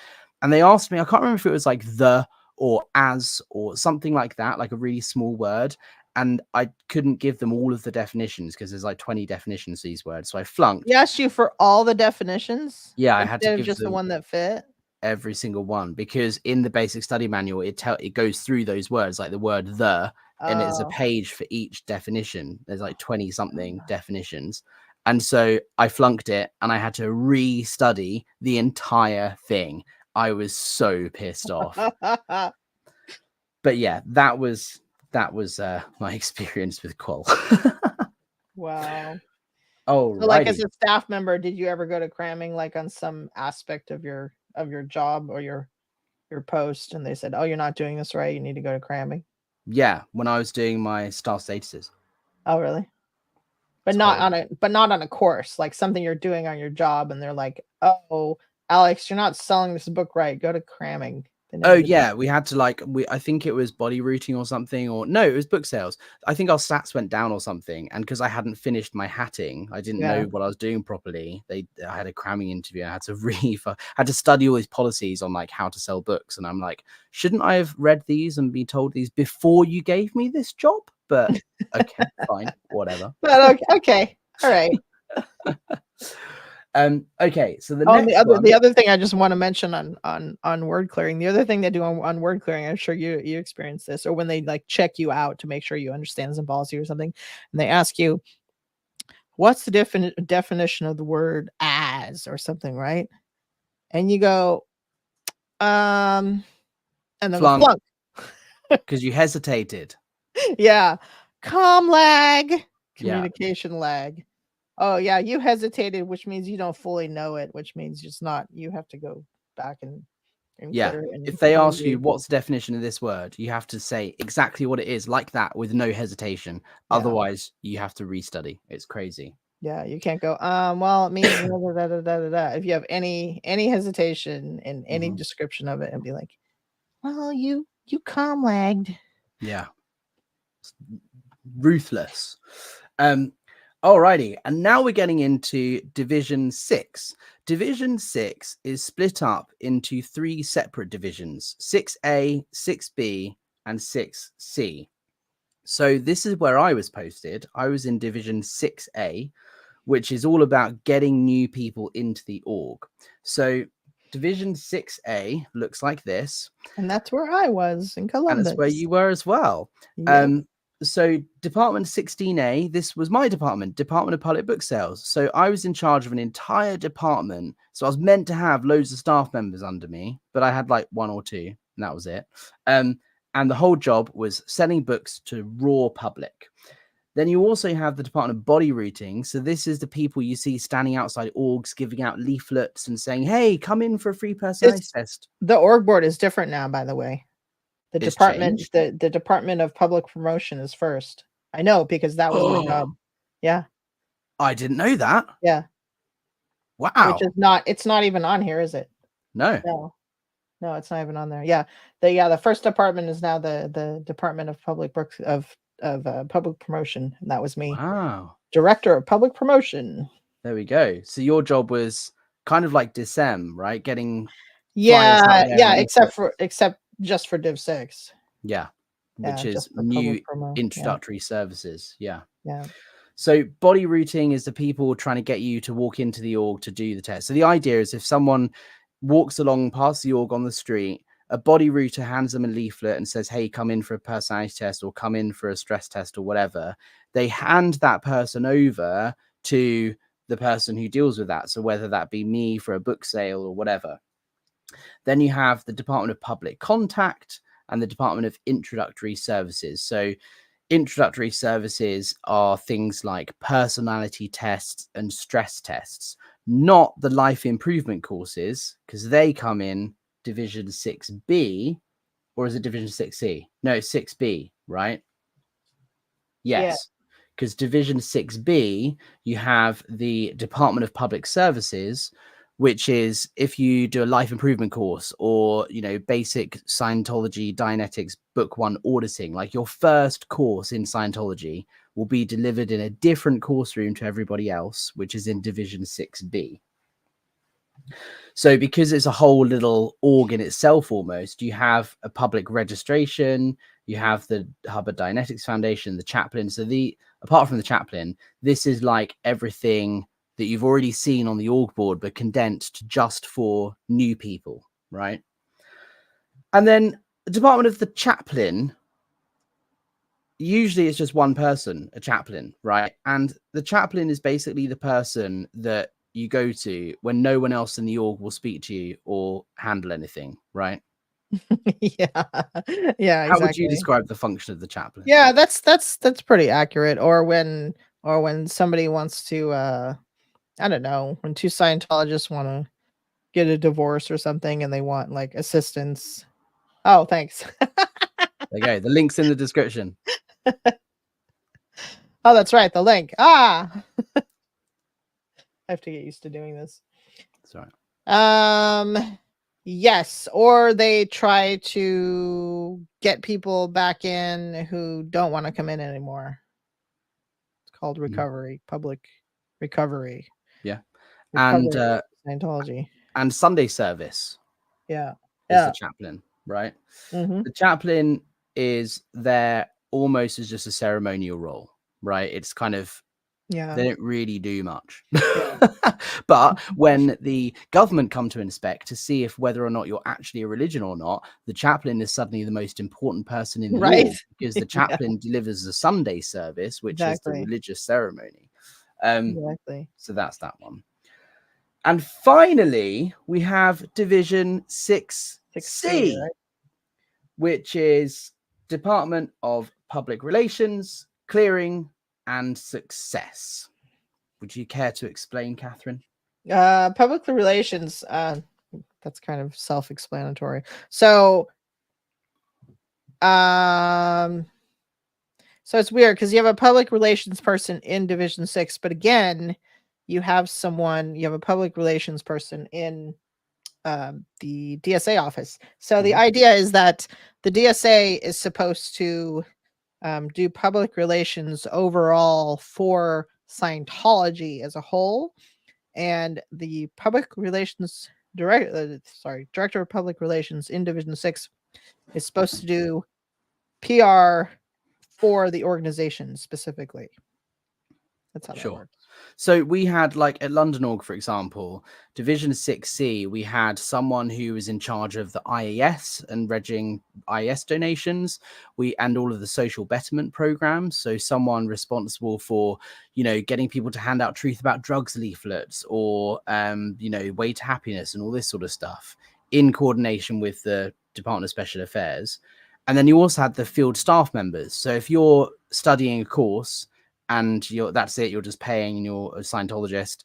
And they asked me, I can't remember if it was like the or as or something like that, like a really small word. And I couldn't give them all of the definitions because there's like 20 definitions of these words. So I flunked. He asked you for all the definitions? Yeah, I had to Instead of give just the them one that fit? every single one, because in the basic study manual, it goes through those words, like the word the, and it's a Oh. page for each definition. There's like 20 something definitions. And so I flunked it and I had to re-study the entire thing. I was so pissed off. But yeah, that was my experience with qual. Wow. Oh, So, like, as righty. a staff member, did you ever go to cramming, like, on some aspect of your job or your post, and they said, "Oh, you're not doing this right, you need to go to cramming"? Yeah, when I was doing my staff statuses. Oh, really? But It's not horrible. on a course, like something you're doing on your job, and they're like, "Oh, Alex, you're not selling this book right, go to cramming." They Oh never did that? yeah, we had to I think it was body routing or something, or no, it was book sales. I think our stats went down or something, and because I hadn't finished my hatting, I didn't know Yeah. what I was doing properly. I had a cramming interview. I had to had to study all these policies on like how to sell books, and I'm like, shouldn't I have read these and be told these before you gave me this job? But okay, fine, whatever. But okay. All right. Okay, so the Oh, and next one. the other thing I just wanna mention on word clearing, the other thing they do on word clearing, I'm sure you experience this, or when they, like, check you out to make sure you understand some policy or something, and they ask you, "What's the definition of the word 'as'?" or something, right? And you go, and they'll go, Flunk "Flunk." because you hesitated. Yeah. Lag, Yeah, communication lag. Oh, yeah, you hesitated, which means you don't fully know it, which means it's not you have to go back and yeah. clear it If and they ask you remediate. what's the definition of this word, you have to say exactly what it is, like that, with no hesitation. Yeah. Otherwise, you have to restudy. It's crazy. Yeah, you can't go, well, it means da, da, da, da, da, da, da," if you have any hesitation in any Mhm. description of it and be like, "Well, you lagged." Yeah, ruthless. Alrighty, and now we're getting into Division 6. Division 6 is split up into 3 separate divisions: 6A, 6B, and 6C. So this is where I was posted. I was in Division 6A, which is all about getting new people into the org. So Division 6A looks like this. And that's where I was in And it's where Columbus. you were as well. Yep. So Department 16A, this was my department, Department of Public Book Sales. So I was in charge of an entire department. So I was meant to have loads of staff members under me, but I had like 1 or 2, and that was it. And the whole job was selling books to raw public. Then you also have the Department of Body Routing. So this is the people you see standing outside orgs, giving out leaflets and saying, hey, come in for a free personality test. The org board is different now, by the way. The It's department changed. the Department of Public Promotion is first. I know because that was my job. Oh, Yeah, I didn't know that. yeah, which Wow. is not it's not even on here, is it? No. No. No, it's not even on there. Yeah. The first department is now the Department of Public Books of Public Promotion, and that was me. Wow. Director of Public Promotion. There we go. So your job was kind of like Decem, right? Getting flyers out Yeah, there yeah, and leaflets. except just for Div 6. Yeah. Yeah, Which is just for public new promo. Yeah, introductory services. Yeah. yeah. So body routing is the people trying to get you to walk into the org to do the test. So the idea is if someone walks along past the org on the street, a body router hands them a leaflet and says, hey, come in for a personality test or come in for a stress test or whatever. They hand that person over to the person who deals with that. So whether that be me for a book sale or whatever. Then you have the Department of Public Contact and the Department of Introductory Services. So introductory services are things like personality tests and stress tests, not the life improvement courses, because they come in Division 6B, or is it Division 6C? No, 6B, right? Yeah. Yes, because Division 6B, you have the Department of Public Services, which is if you do a life improvement course or, basic Scientology Dianetics Book 1 auditing, like your first course in Scientology will be delivered in a different course room to everybody else, which is in Division 6B. So because it's a whole little org in itself, almost, you have a public registration, you have the Hubbard Dianetics Foundation, the chaplain. So apart from the chaplain, this is like everything that you've already seen on the org board, but condensed just for new people, right? And then the department of the chaplain, usually it's just one person, a chaplain, right? And the chaplain is basically the person that you go to when no one else in the org will speak to you or handle anything, right? Yeah. Yeah, How would you exactly. describe the function of the chaplain? Yeah, that's pretty accurate. Or when somebody wants to I don't know, when two Scientologists want to get a divorce or something and they want like assistance. Oh, thanks. There you go. The link's in the description. Oh, that's right, the link. I have to get used to doing this. Sorry. Yes, or they try to get people back in who don't want to come in anymore. It's called recovery, public recovery. Yeah. Recovery of Scientology. And Sunday service. Yeah. Is the chaplain, right? Mm-hmm. The chaplain is there almost as just a ceremonial role, right? It's kind of, they don't really do much. But when the government come to inspect to see if whether or not you're actually a religion or not, the chaplain is suddenly the most important person in the org, because the chaplain delivers the Sunday service, which is the religious ceremony. So that's that one. And finally, we have Division 6C, right? which is Department of Public Relations, Clearing and Success. Would you care to explain, Catherine? Public relations, that's kind of self-explanatory. So it's weird because you have a public relations person in Division 6, but again, you have a public relations person in the DSA office. So the idea is that the DSA is supposed to do public relations overall for Scientology as a whole, and the public relations director of public relations in Division 6 is supposed to do PR for the organization specifically. That's how that works. So we had, like, at London Org, for example, Division 6C, we had someone who was in charge of the IAS and regging IAS donations, and all of the social betterment programs. So someone responsible for, getting people to hand out truth about drugs leaflets or, way to happiness and all this sort of stuff in coordination with the Department of Special Affairs. And then you also had the field staff members. So if you're studying a course and that's it, you're just paying and you're a Scientologist,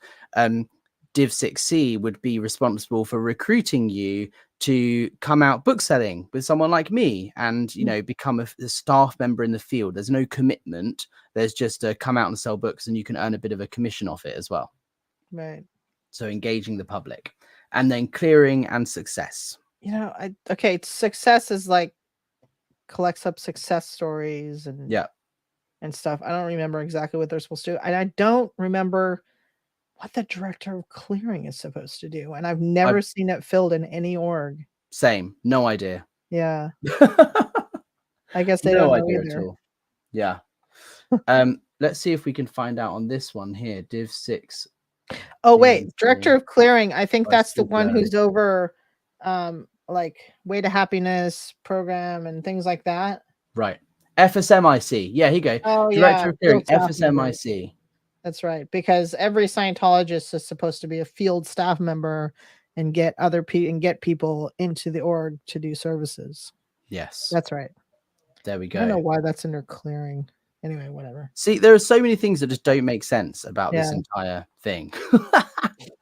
Div 6C would be responsible for recruiting you to come out book selling with someone like me and, become a staff member in the field. There's no commitment. There's just a come out and sell books and you can earn a bit of a commission off it as well. Right. So engaging the public. And then clearing and success. Success is like collects up success stories and stuff. I don't remember exactly what they're supposed to do. And I don't remember what the director of clearing is supposed to do. And I've never seen it filled in any org. Same. No idea. Yeah. I guess they no don't know idea either. At all. Yeah. Let's see if we can find out on this one here. Div 6. Oh, wait. Director of clearing. I think that's the one who's over like Way to Happiness program and things like that. Right. FSMIC. Yeah, here you go. Oh, Director of clearing, FSMIC. That's right. Because every Scientologist is supposed to be a field staff member and get people into the org to do services. Yes. That's right. There we go. I don't know why that's under clearing. Anyway, whatever. See, there are so many things that just don't make sense about this entire thing.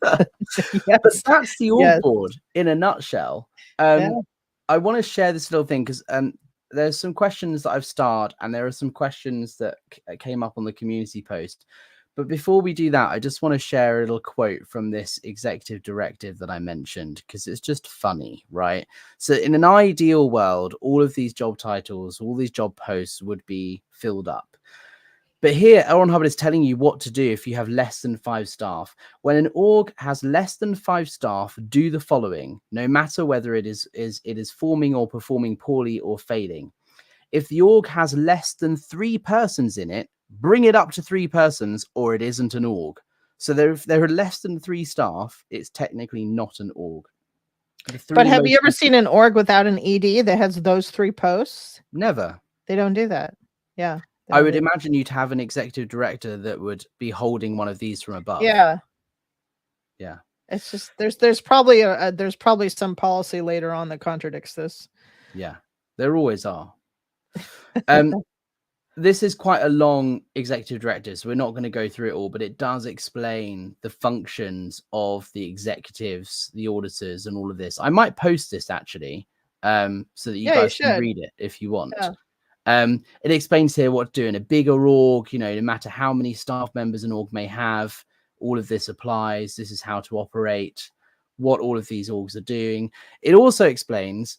But that's the org board in a nutshell. I want to share this little thing because there's some questions that I've starred, and there are some questions that came up on the community post. But before we do that, I just want to share a little quote from this executive directive that I mentioned, because it's just funny, right? So in an ideal world, all of these job titles, all these job posts would be filled up. But here, Aaron Hubbard is telling you what to do if you have less than 5 staff. When an org has less than 5 staff, do the following, no matter whether it is forming or performing poorly or failing. If the org has less than 3 persons in it, bring it up to 3 persons, or it isn't an org. So if there are less than 3 staff, it's technically not an org. But have you ever seen an org without an ED that has those 3 posts? Never. They don't do that. Yeah. I would imagine you'd have an executive director that would be holding one of these from above. Yeah. Yeah. It's just there's probably some policy later on that contradicts this. Yeah. There always are. This is quite a long executive directive, so we're not going to go through it all, but it does explain the functions of the executives, the auditors, and all of this. I might post this actually, so that you guys can read it if you want. Yeah. It explains here what to do in a bigger org, no matter how many staff members an org may have, all of this applies. This is how to operate, what all of these orgs are doing. It also explains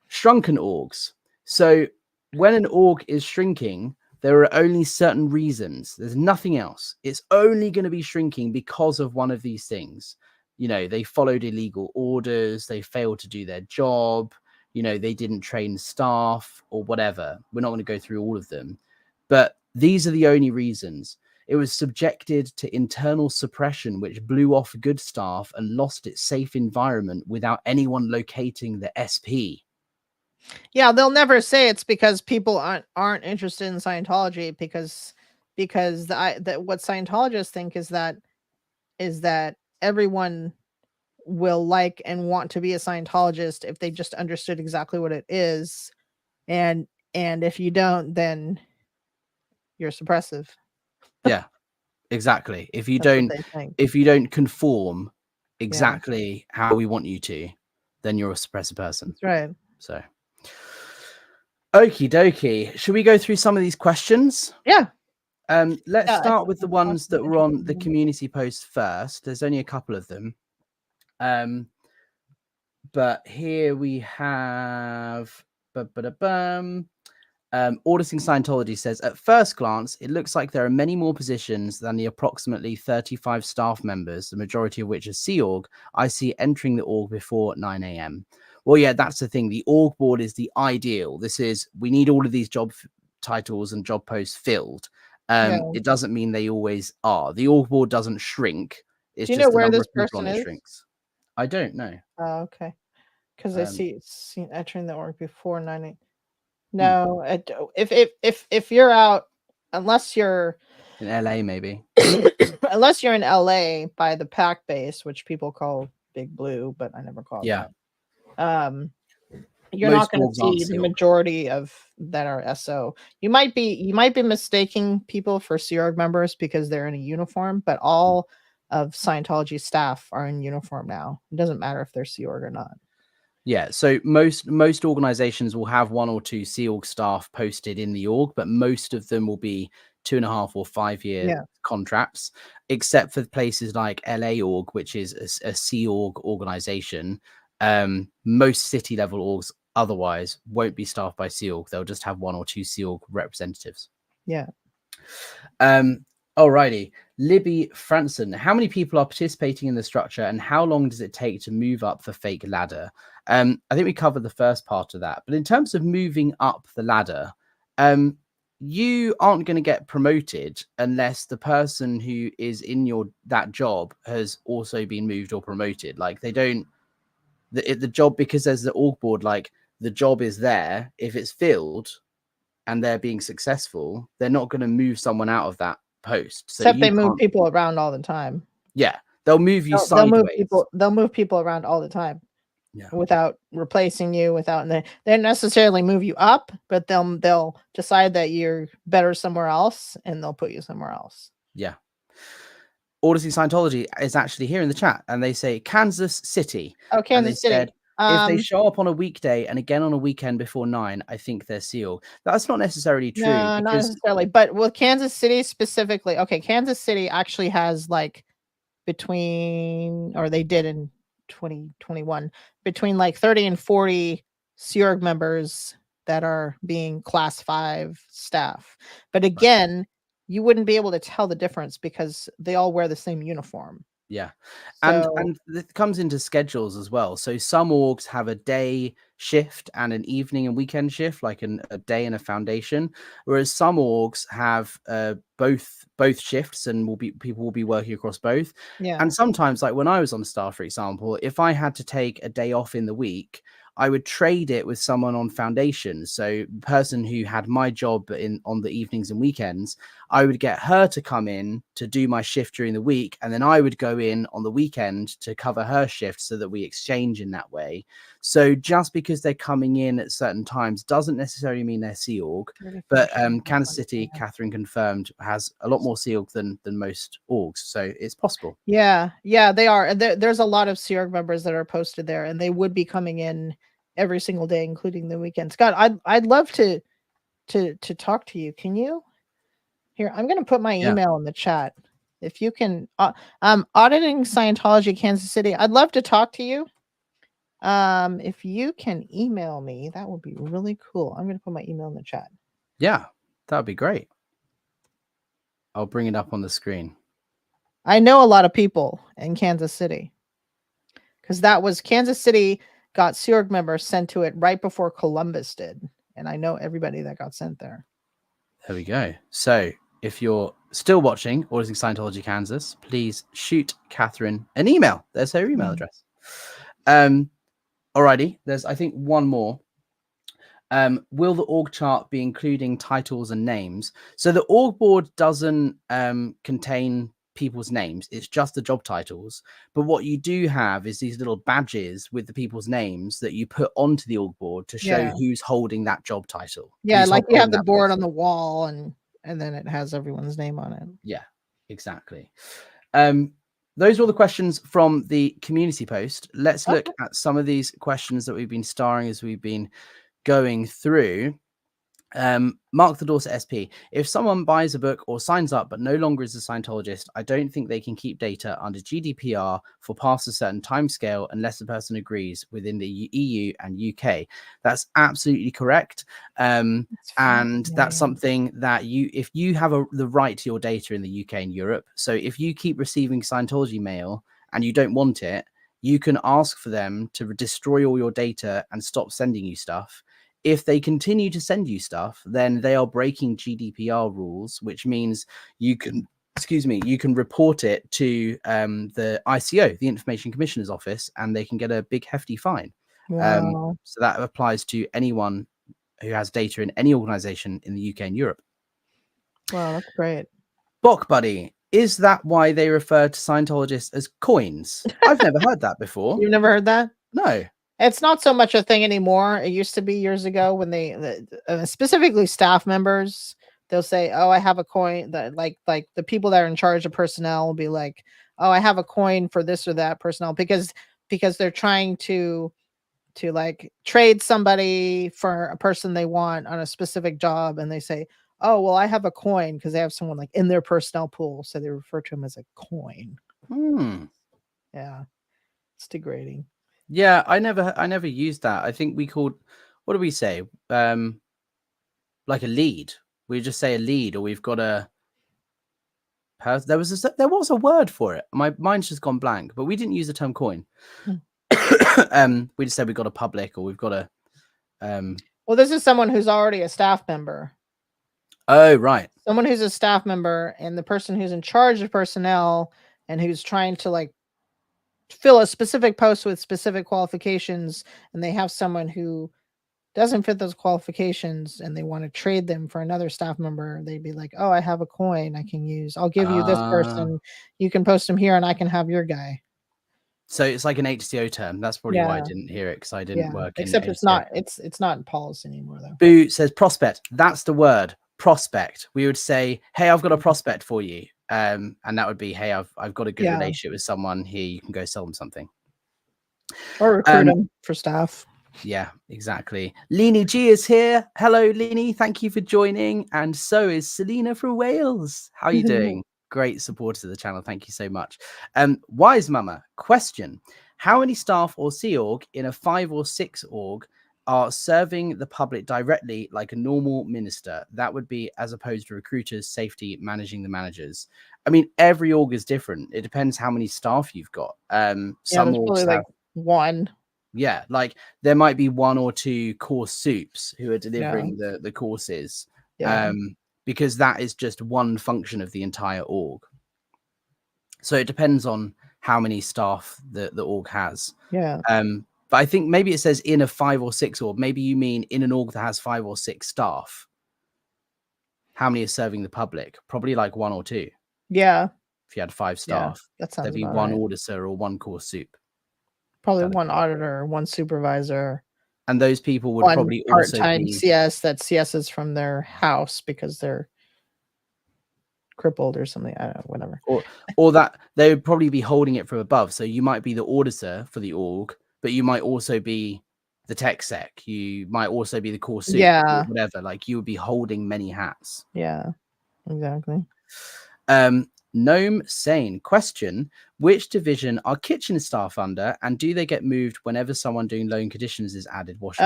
shrunken orgs. So when an org is shrinking, there are only certain reasons. There's nothing else. It's only going to be shrinking because of one of these things. They followed illegal orders, they failed to do their job, they didn't train staff or whatever. We're not going to go through all of them, but these are the only reasons. It was subjected to internal suppression, which blew off good staff and lost its safe environment without anyone locating the SP. Yeah, they'll never say it's because people aren't interested in Scientology, because what Scientologists think is that everyone will like and want to be a Scientologist if they just understood exactly what it is, and if you don't, then you're suppressive. Yeah, exactly. If you don't conform exactly how we want you to, then you're a suppressive person. That's right. So okie dokie, should we go through some of these questions? Yeah. Let's start with the ones that were on the community post first. There's only a couple of them. But here we have Auditing Scientology says, at first glance, it looks like there are many more positions than the approximately 35 staff members, the majority of which are Sea Org, I see entering the org before 9 a.m. Well, yeah, that's the thing. The org board is the ideal. We need all of these job titles and job posts filled. It doesn't mean they always are. The org board doesn't shrink. It's just where this person is? Shrinks. I don't know. Oh, okay. Because I see entering the org before 9 a.m. No, if you're out, unless you're in LA, maybe. Unless you're in LA by the PAC base, which people call Big Blue, but I never call it that. You're not going to see the majority of that are SO. You might be mistaking people for Sea Org members because they're in a uniform, but all of Scientology staff are in uniform now. It doesn't matter if they're Sea Org or not. Yeah, so most organizations will have 1 or 2 Sea Org staff posted in the org, but most of them will be 2.5 or 5 year contracts, except for places like LA Org, which is a Sea Org organization. Most city level orgs otherwise won't be staffed by Sea Org. They'll just have 1 or 2 Sea Org representatives. Yeah. Alrighty, Libby Franson, how many people are participating in the structure and how long does it take to move up the fake ladder? I think we covered the first part of that, but in terms of moving up the ladder, you aren't going to get promoted unless the person who is in that job has also been moved or promoted. Like the job, because there's the org board, like the job is there. If it's filled and they're being successful, they're not going to move someone out of that post. So except they move people around all the time. Yeah, they'll move you sideways. They'll move people around all the time. Yeah. Without replacing you, they don't necessarily move you up, but they'll decide that you're better somewhere else and they'll put you somewhere else. Yeah. Auditing Scientology is actually here in the chat and they say Kansas City. Oh, Kansas City. Said, if they Um, show up on a weekday and again on a weekend before 9, I think they're SEAL. That's not necessarily true no, not because necessarily, but with Kansas City specifically, okay, Kansas City actually has like between, or they did in 2021, between like 30 and 40 Sea Org members that are being Class 5 staff. But right. again, you wouldn't be able to tell the difference because they all wear the same uniform. Yeah. So, And it comes into schedules as well. So some orgs have a day shift and an evening and weekend shift, like a day and a foundation, whereas some orgs have both shifts and people will be working across both. yeah. And sometimes, like when I was on staff, for example, if I had to take a day off in the week, I would trade it with someone on foundation. So the person who had my job on the evenings and weekends, I would get her to come in to do my shift during the week, and then I would go in on the weekend to cover her shift so that we exchange in that way. So just because they're coming in at certain times doesn't necessarily mean they're Sea Org. But Kansas City, Catherine confirmed, has a lot more Sea Org than most orgs. So it's possible. Yeah, yeah, they are. And there's a lot of Sea Org members that are posted there, and they would be coming in every single day, including the weekends. God, I'd love to talk to you. Can you? Here, I'm going to put my Yeah. email in the chat. If you can, auditing Scientology Kansas City. I'd love to talk to you. If you can email me, that would be really cool. I'm going to put my email in the chat. Yeah, that would be great. I'll bring it up on the screen. I know a lot of people in Kansas City because that was Kansas City got Sea Org members sent to it right before Columbus did. And I know everybody that got sent there. There we go. So if you're still watching Auditing Scientology Kansas, please shoot Catherine an email. There's her email address. Alrighty, there's I think one more. Will the org chart be including titles and names? So the org board doesn't contain people's names. It's just the job titles. But what you do have is these little badges with the people's names that you put onto the org board to show who's holding that job title. Yeah, who's like you have holding the that board post. on the wall and then it has everyone's name on it. Yeah, exactly. Those were all the questions from the community post. Let's look at some of these questions that we've been starring as we've been going through. Mark the Dorset SP. If someone buys a book or signs up but no longer is a Scientologist, I don't think they can keep data under GDPR for past a certain timescale unless the person agrees within the EU and UK. That's absolutely correct. And that's something that if you have the right to your data in the UK and Europe, so if you keep receiving Scientology mail and you don't want it, you can ask for them to destroy all your data and stop sending you stuff. If they continue to send you stuff, then they are breaking GDPR rules, which means you can report it to the ICO, the Information Commissioner's Office, and they can get a big hefty fine. Wow. So that applies to anyone who has data in any organization in the UK and Europe. Wow, that's great. Bok Buddy, is that why they refer to Scientologists as coins? I've never heard that before. You've never heard that? No. It's not so much a thing anymore. It used to be years ago when specifically staff members, they'll say, "Oh, I have a coin." That like the people that are in charge of personnel will be like, "Oh, I have a coin for this or that personnel," because they're trying to like trade somebody for a person they want on a specific job, and they say, "Oh, well, I have a coin," because they have someone like in their personnel pool, so they refer to him as a coin. Yeah, it's degrading. Yeah, I never used that. I think we called, what do we say? Like a lead. We just say a lead, or we've got a person. There was a word for it. My mind's just gone blank, but we didn't use the term coin. We just said we've got a public, or we've got a well, this is someone who's already a staff member. Oh, right. Someone who's a staff member, and the person who's in charge of personnel and who's trying to like fill a specific post with specific qualifications, and they have someone who doesn't fit those qualifications and they want to trade them for another staff member, they'd be like, "Oh, I have a coin I can use. I'll give you this person. You can post him here and I can have your guy." So it's like an HCO term. That's probably why I didn't hear it, because I didn't work in except HCO. it's not in policy anymore though. Boo says prospect. That's the word, prospect. We would say, "Hey, I've got a prospect for you." And that would be, "Hey, I've got a good relationship with someone here. You can go sell them something." Or recruit them for staff. Yeah, exactly. Leanie G is here. Hello, Leanie. Thank you for joining. And so is Selena from Wales. How are you doing? Great supporters of the channel. Thank you so much. Wise Mama, question. How many staff or Sea Org in a 5 or 6 org are serving the public directly like a normal minister? That would be as opposed to recruiters, safety, managing the managers. I mean, every org is different. It depends how many staff you've got. Yeah, Some there's probably orgs like have... one. Yeah, like there might be 1 or 2 course soups who are delivering Yeah. the courses, Yeah. because that is just one function of the entire org. So it depends on how many staff the org has. Yeah. But I think maybe it says in a 5 or 6 org. Maybe you mean in an org that has 5 or 6 staff. How many is serving the public? Probably like 1 or 2. Yeah. If you had 5 staff, that sounds there'd be about 1 right. auditor or 1 course soup. Probably 1 auditor, 1 supervisor. And those people would 1 probably also part-time be... CS that CSs from their house because they're crippled or something. I don't know, whatever. Or that they would probably be holding it from above. So you might be the auditor for the org, but you might also be the tech sec. You might also be the core soup, or whatever. Like you would be holding many hats. Yeah, exactly. Gnome Sane question: which division are kitchen staff under, and do they get moved whenever someone doing loan conditions is added? What should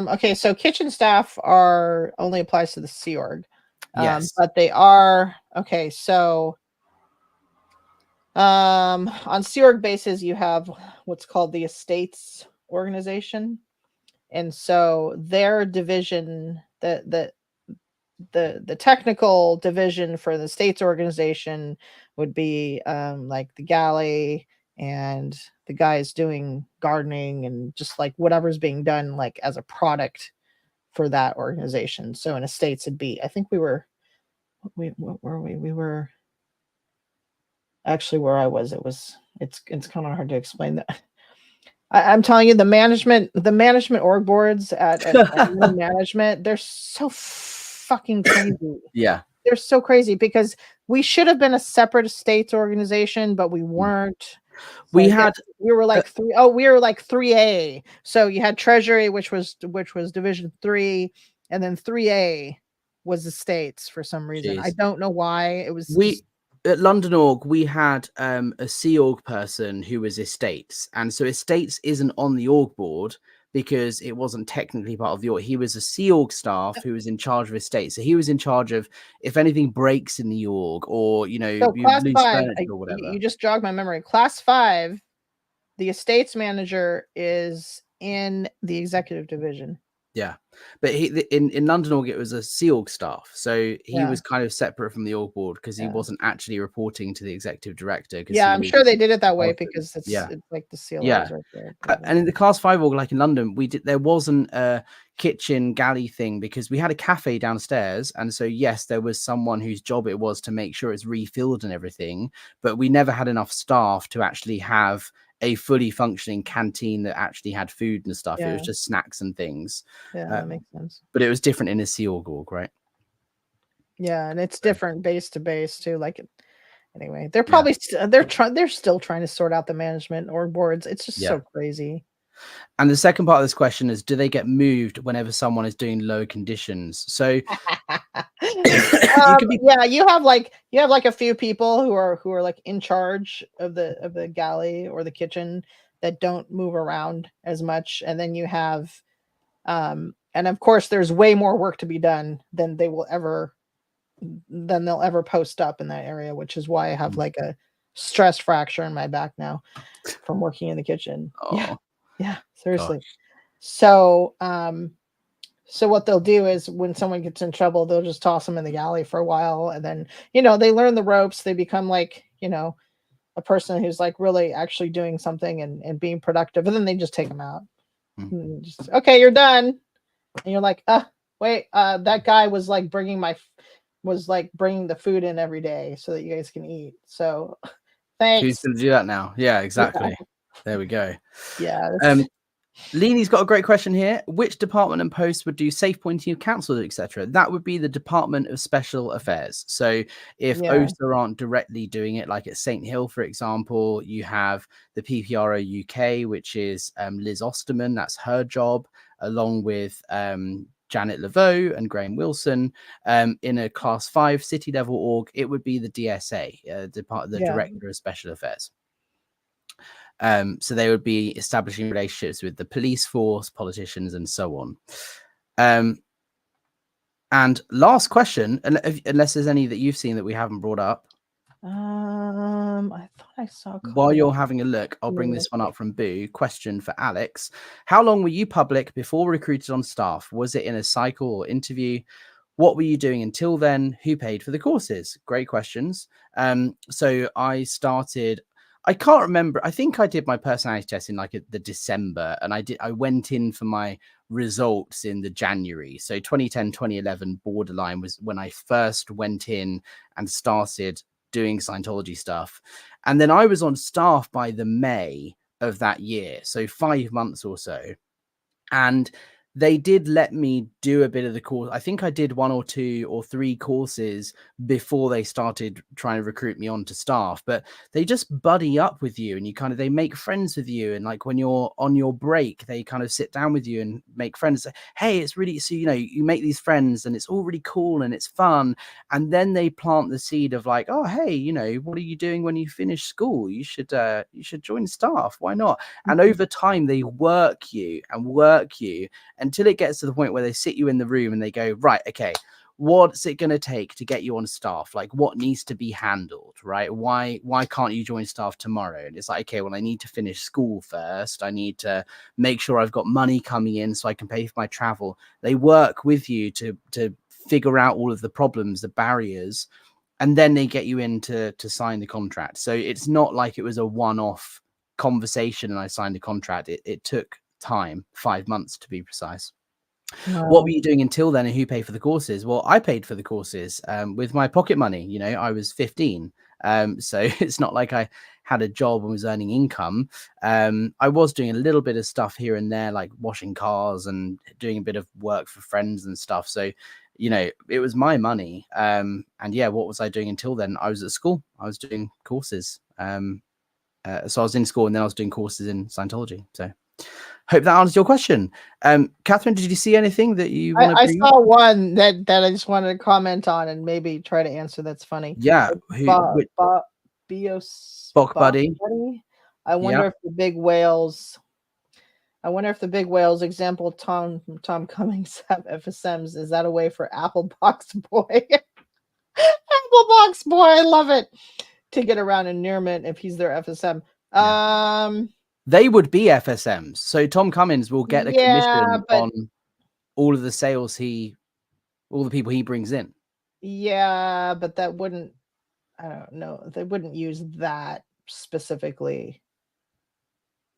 okay, so kitchen staff are only applies to the Sea Org. Yes, but they are okay. So on Sea Org bases, you have what's called the Estates organization, and so their division, the technical division for the States organization would be like the galley and the guys doing gardening and just like whatever's being done like as a product for that organization. So in Estates it'd be, I think what were we? We were actually where I was. It's kind of hard to explain that. I'm telling you, the management org boards at management, they're so fucking crazy. Yeah, they're so crazy because we should have been a separate estates organization, but we weren't. We were like we were like 3A. So you had Treasury, which was Division 3, and then 3A was estates for some reason. I don't know why. It was at London Org, we had a Sea Org person who was estates, and so estates isn't on the org board because it wasn't technically part of the org. He was a Sea Org staff who was in charge of estates, so he was in charge of if anything breaks in the org, or you class lose 5, furniture or whatever. You just jogged my memory. Class 5, the estates manager is in the executive division. Yeah, but in London Org, it was a Sea Org staff, so he was kind of separate from the org board because he wasn't actually reporting to the executive director. Yeah, I'm sure they did it that way because it's like the CLOs right there. And in the class 5 org, like in London, there wasn't a kitchen galley thing because we had a cafe downstairs, and so yes, there was someone whose job it was to make sure it's refilled and everything, but we never had enough staff to actually have a fully functioning canteen that actually had food and stuff. It was just snacks and things. Yeah, that makes sense. But it was different in a Sea Org, right? Yeah, and it's different base to base too. Like, anyway, they're probably they're still trying to sort out the management org boards. It's just so crazy. And the second part of this question is, do they get moved whenever someone is doing low conditions? So you have like a few people who are like in charge of the galley or the kitchen that don't move around as much, and then you have and of course there's way more work to be done than they'll ever post up in that area, which is why I have like a stress fracture in my back now from working in the kitchen. Yeah, seriously. Gosh. So so what they'll do is when someone gets in trouble, they'll just toss them in the galley for a while, and then they learn the ropes. They become like a person who's like really actually doing something and being productive, and then they just take them out. Just, okay, you're done, and you're like, wait, that guy was like bringing the food in every day so that you guys can eat. So thanks. Who's going to do that now? Yeah, exactly. There we go. Yeah. Leanie's got a great question here. Which department and post would do safe pointing of councils, etc.? That would be the Department of Special Affairs. So if Yeah. OSA aren't directly doing it, like at St. Hill, for example, you have the PPRO UK, which is Liz Osterman. That's her job, along with Janet Laveau and Graham Wilson. In a class 5 city level org, it would be the DSA, the Director of Special Affairs. So they would be establishing relationships with the police force, politicians, and so on. And last question, unless there's any that you've seen that we haven't brought up. I thought I saw. While you're having a look, I'll bring this one up from Boo. Question for Alex: how long were you public before recruited on staff? Was it in a cycle or interview? What were you doing until then? Who paid for the courses? Great questions. So I started. I can't remember. I think I did my personality test in like the December, and I went in for my results in the January. So 2010, 2011 borderline was when I first went in and started doing Scientology stuff. And then I was on staff by the May of that year. So 5 months or so. And they did let me do a bit of the course. I think I did 1 or 2 or 3 courses before they started trying to recruit me onto staff, but they just buddy up with you and they make friends with you. And like when you're on your break, they kind of sit down with you and make friends. Say, hey, it's really, so, you make these friends and it's all really cool and it's fun. And then they plant the seed of like, oh, hey, what are you doing when you finish school? You should join staff. Why not? And over time, they work you until it gets to the point where they sit you in the room and they go, right, okay, what's it going to take to get you on staff? Like what needs to be handled, right? Why can't you join staff tomorrow? And it's like, okay, well, I need to finish school first. I need to make sure I've got money coming in so I can pay for my travel. They work with you to figure out all of the problems, the barriers, and then they get you in to sign the contract. So it's not like it was a one-off conversation and I signed a contract. It took time, 5 months to be precise. Wow. What were you doing until then and who paid for the courses? Well, I paid for the courses with my pocket money. I was 15. So it's not like I had a job and was earning income. I was doing a little bit of stuff here and there, like washing cars and doing a bit of work for friends and stuff. So, it was my money. And yeah, what was I doing until then? I was at school. I was doing courses. So I was in school and then I was doing courses in Scientology. So hope that answers your question. Catherine, did you see anything that you want to bring? I saw one that I just wanted to comment on and maybe try to answer. That's funny. Yeah. Bok Buddy. I wonder if the big whales, example, Tom Cummings have FSMs. Is that a way for Apple Box Boy? Apple Box Boy, I love it. To get around endearment if he's their FSM. Yeah. They would be FSMs. So Tom Cummins will get a commission on all of the sales all the people he brings in. Yeah, but that wouldn't, I don't know. They wouldn't use that specifically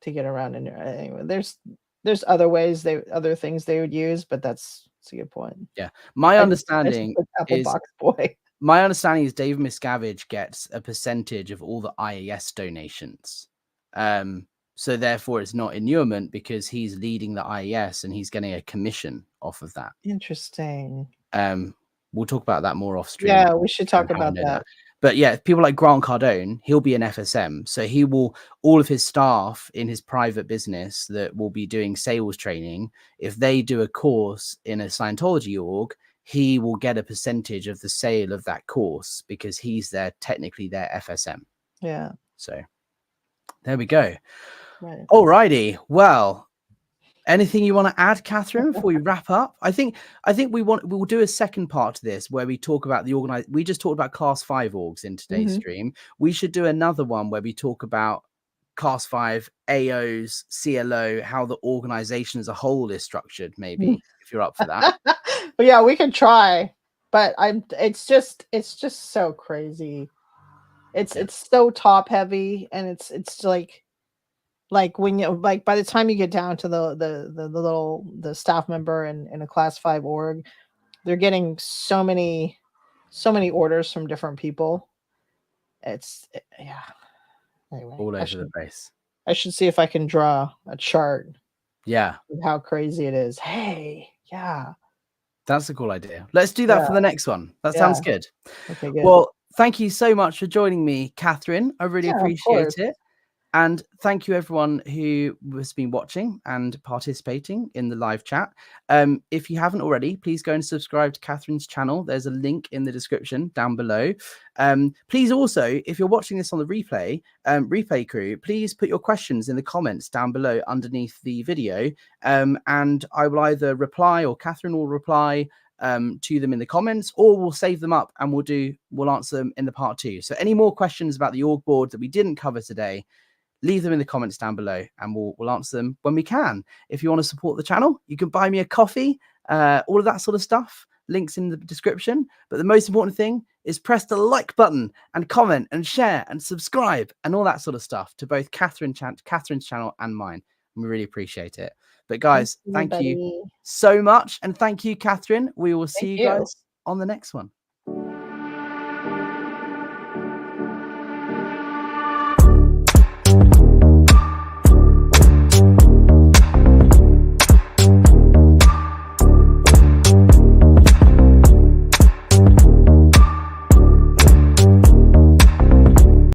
to get around. Anyway, there's other ways, other things they would use, but that's a good point. Yeah. My understanding Apple Box Boy. My understanding is Dave Miscavige gets a percentage of all the IAS donations. So therefore it's not inurement because he's leading the IAS and he's getting a commission off of that. Interesting. We'll talk about that more off stream. Yeah, we should talk about that. But yeah, people like Grant Cardone, he'll be an FSM. So he will, all of his staff in his private business that will be doing sales training, if they do a course in a Scientology org, he will get a percentage of the sale of that course because he's technically their FSM. Yeah. So there we go. Right. Alrighty. Well, anything you want to add, Catherine, before we wrap up? I think we'll do a second part to this where we talk about we just talked about class 5 orgs in today's stream. We should do another one where we talk about class 5 AOs, CLO, how the organization as a whole is structured, maybe, if you're up for that. Well, yeah, we can try, but it's just so crazy. It's so top heavy, and it's like when you by the time you get down to the staff member in a class 5 org, they're getting so many orders from different people. Yeah. Anyway, all over the place. I should see if I can draw a chart. Yeah. of how crazy it is. Hey, yeah. That's a cool idea. Let's do that Yeah. for the next one. That Yeah. sounds good. Okay, good. Well, thank you so much for joining me, Catherine. I really Yeah, of appreciate course. it. And thank you everyone who has been watching and participating in the live chat. If you haven't already, please go and subscribe to Catherine's channel. There's a link in the description down below. Please also, if you're watching this on the replay crew, please put your questions in the comments down below underneath the video. And I will either reply, or Catherine will reply to them in the comments, or we'll save them up and we'll answer them in the part 2. So any more questions about the org board that we didn't cover today, leave them in the comments down below and we'll answer them when we can. If you want to support the channel, you can buy me a coffee, all of that sort of stuff. Links in the description. But the most important thing is press the like button and comment and share and subscribe and all that sort of stuff to both Catherine's channel and mine. We really appreciate it. But guys, thank you so much. And thank you, Catherine. We will see you guys on the next one.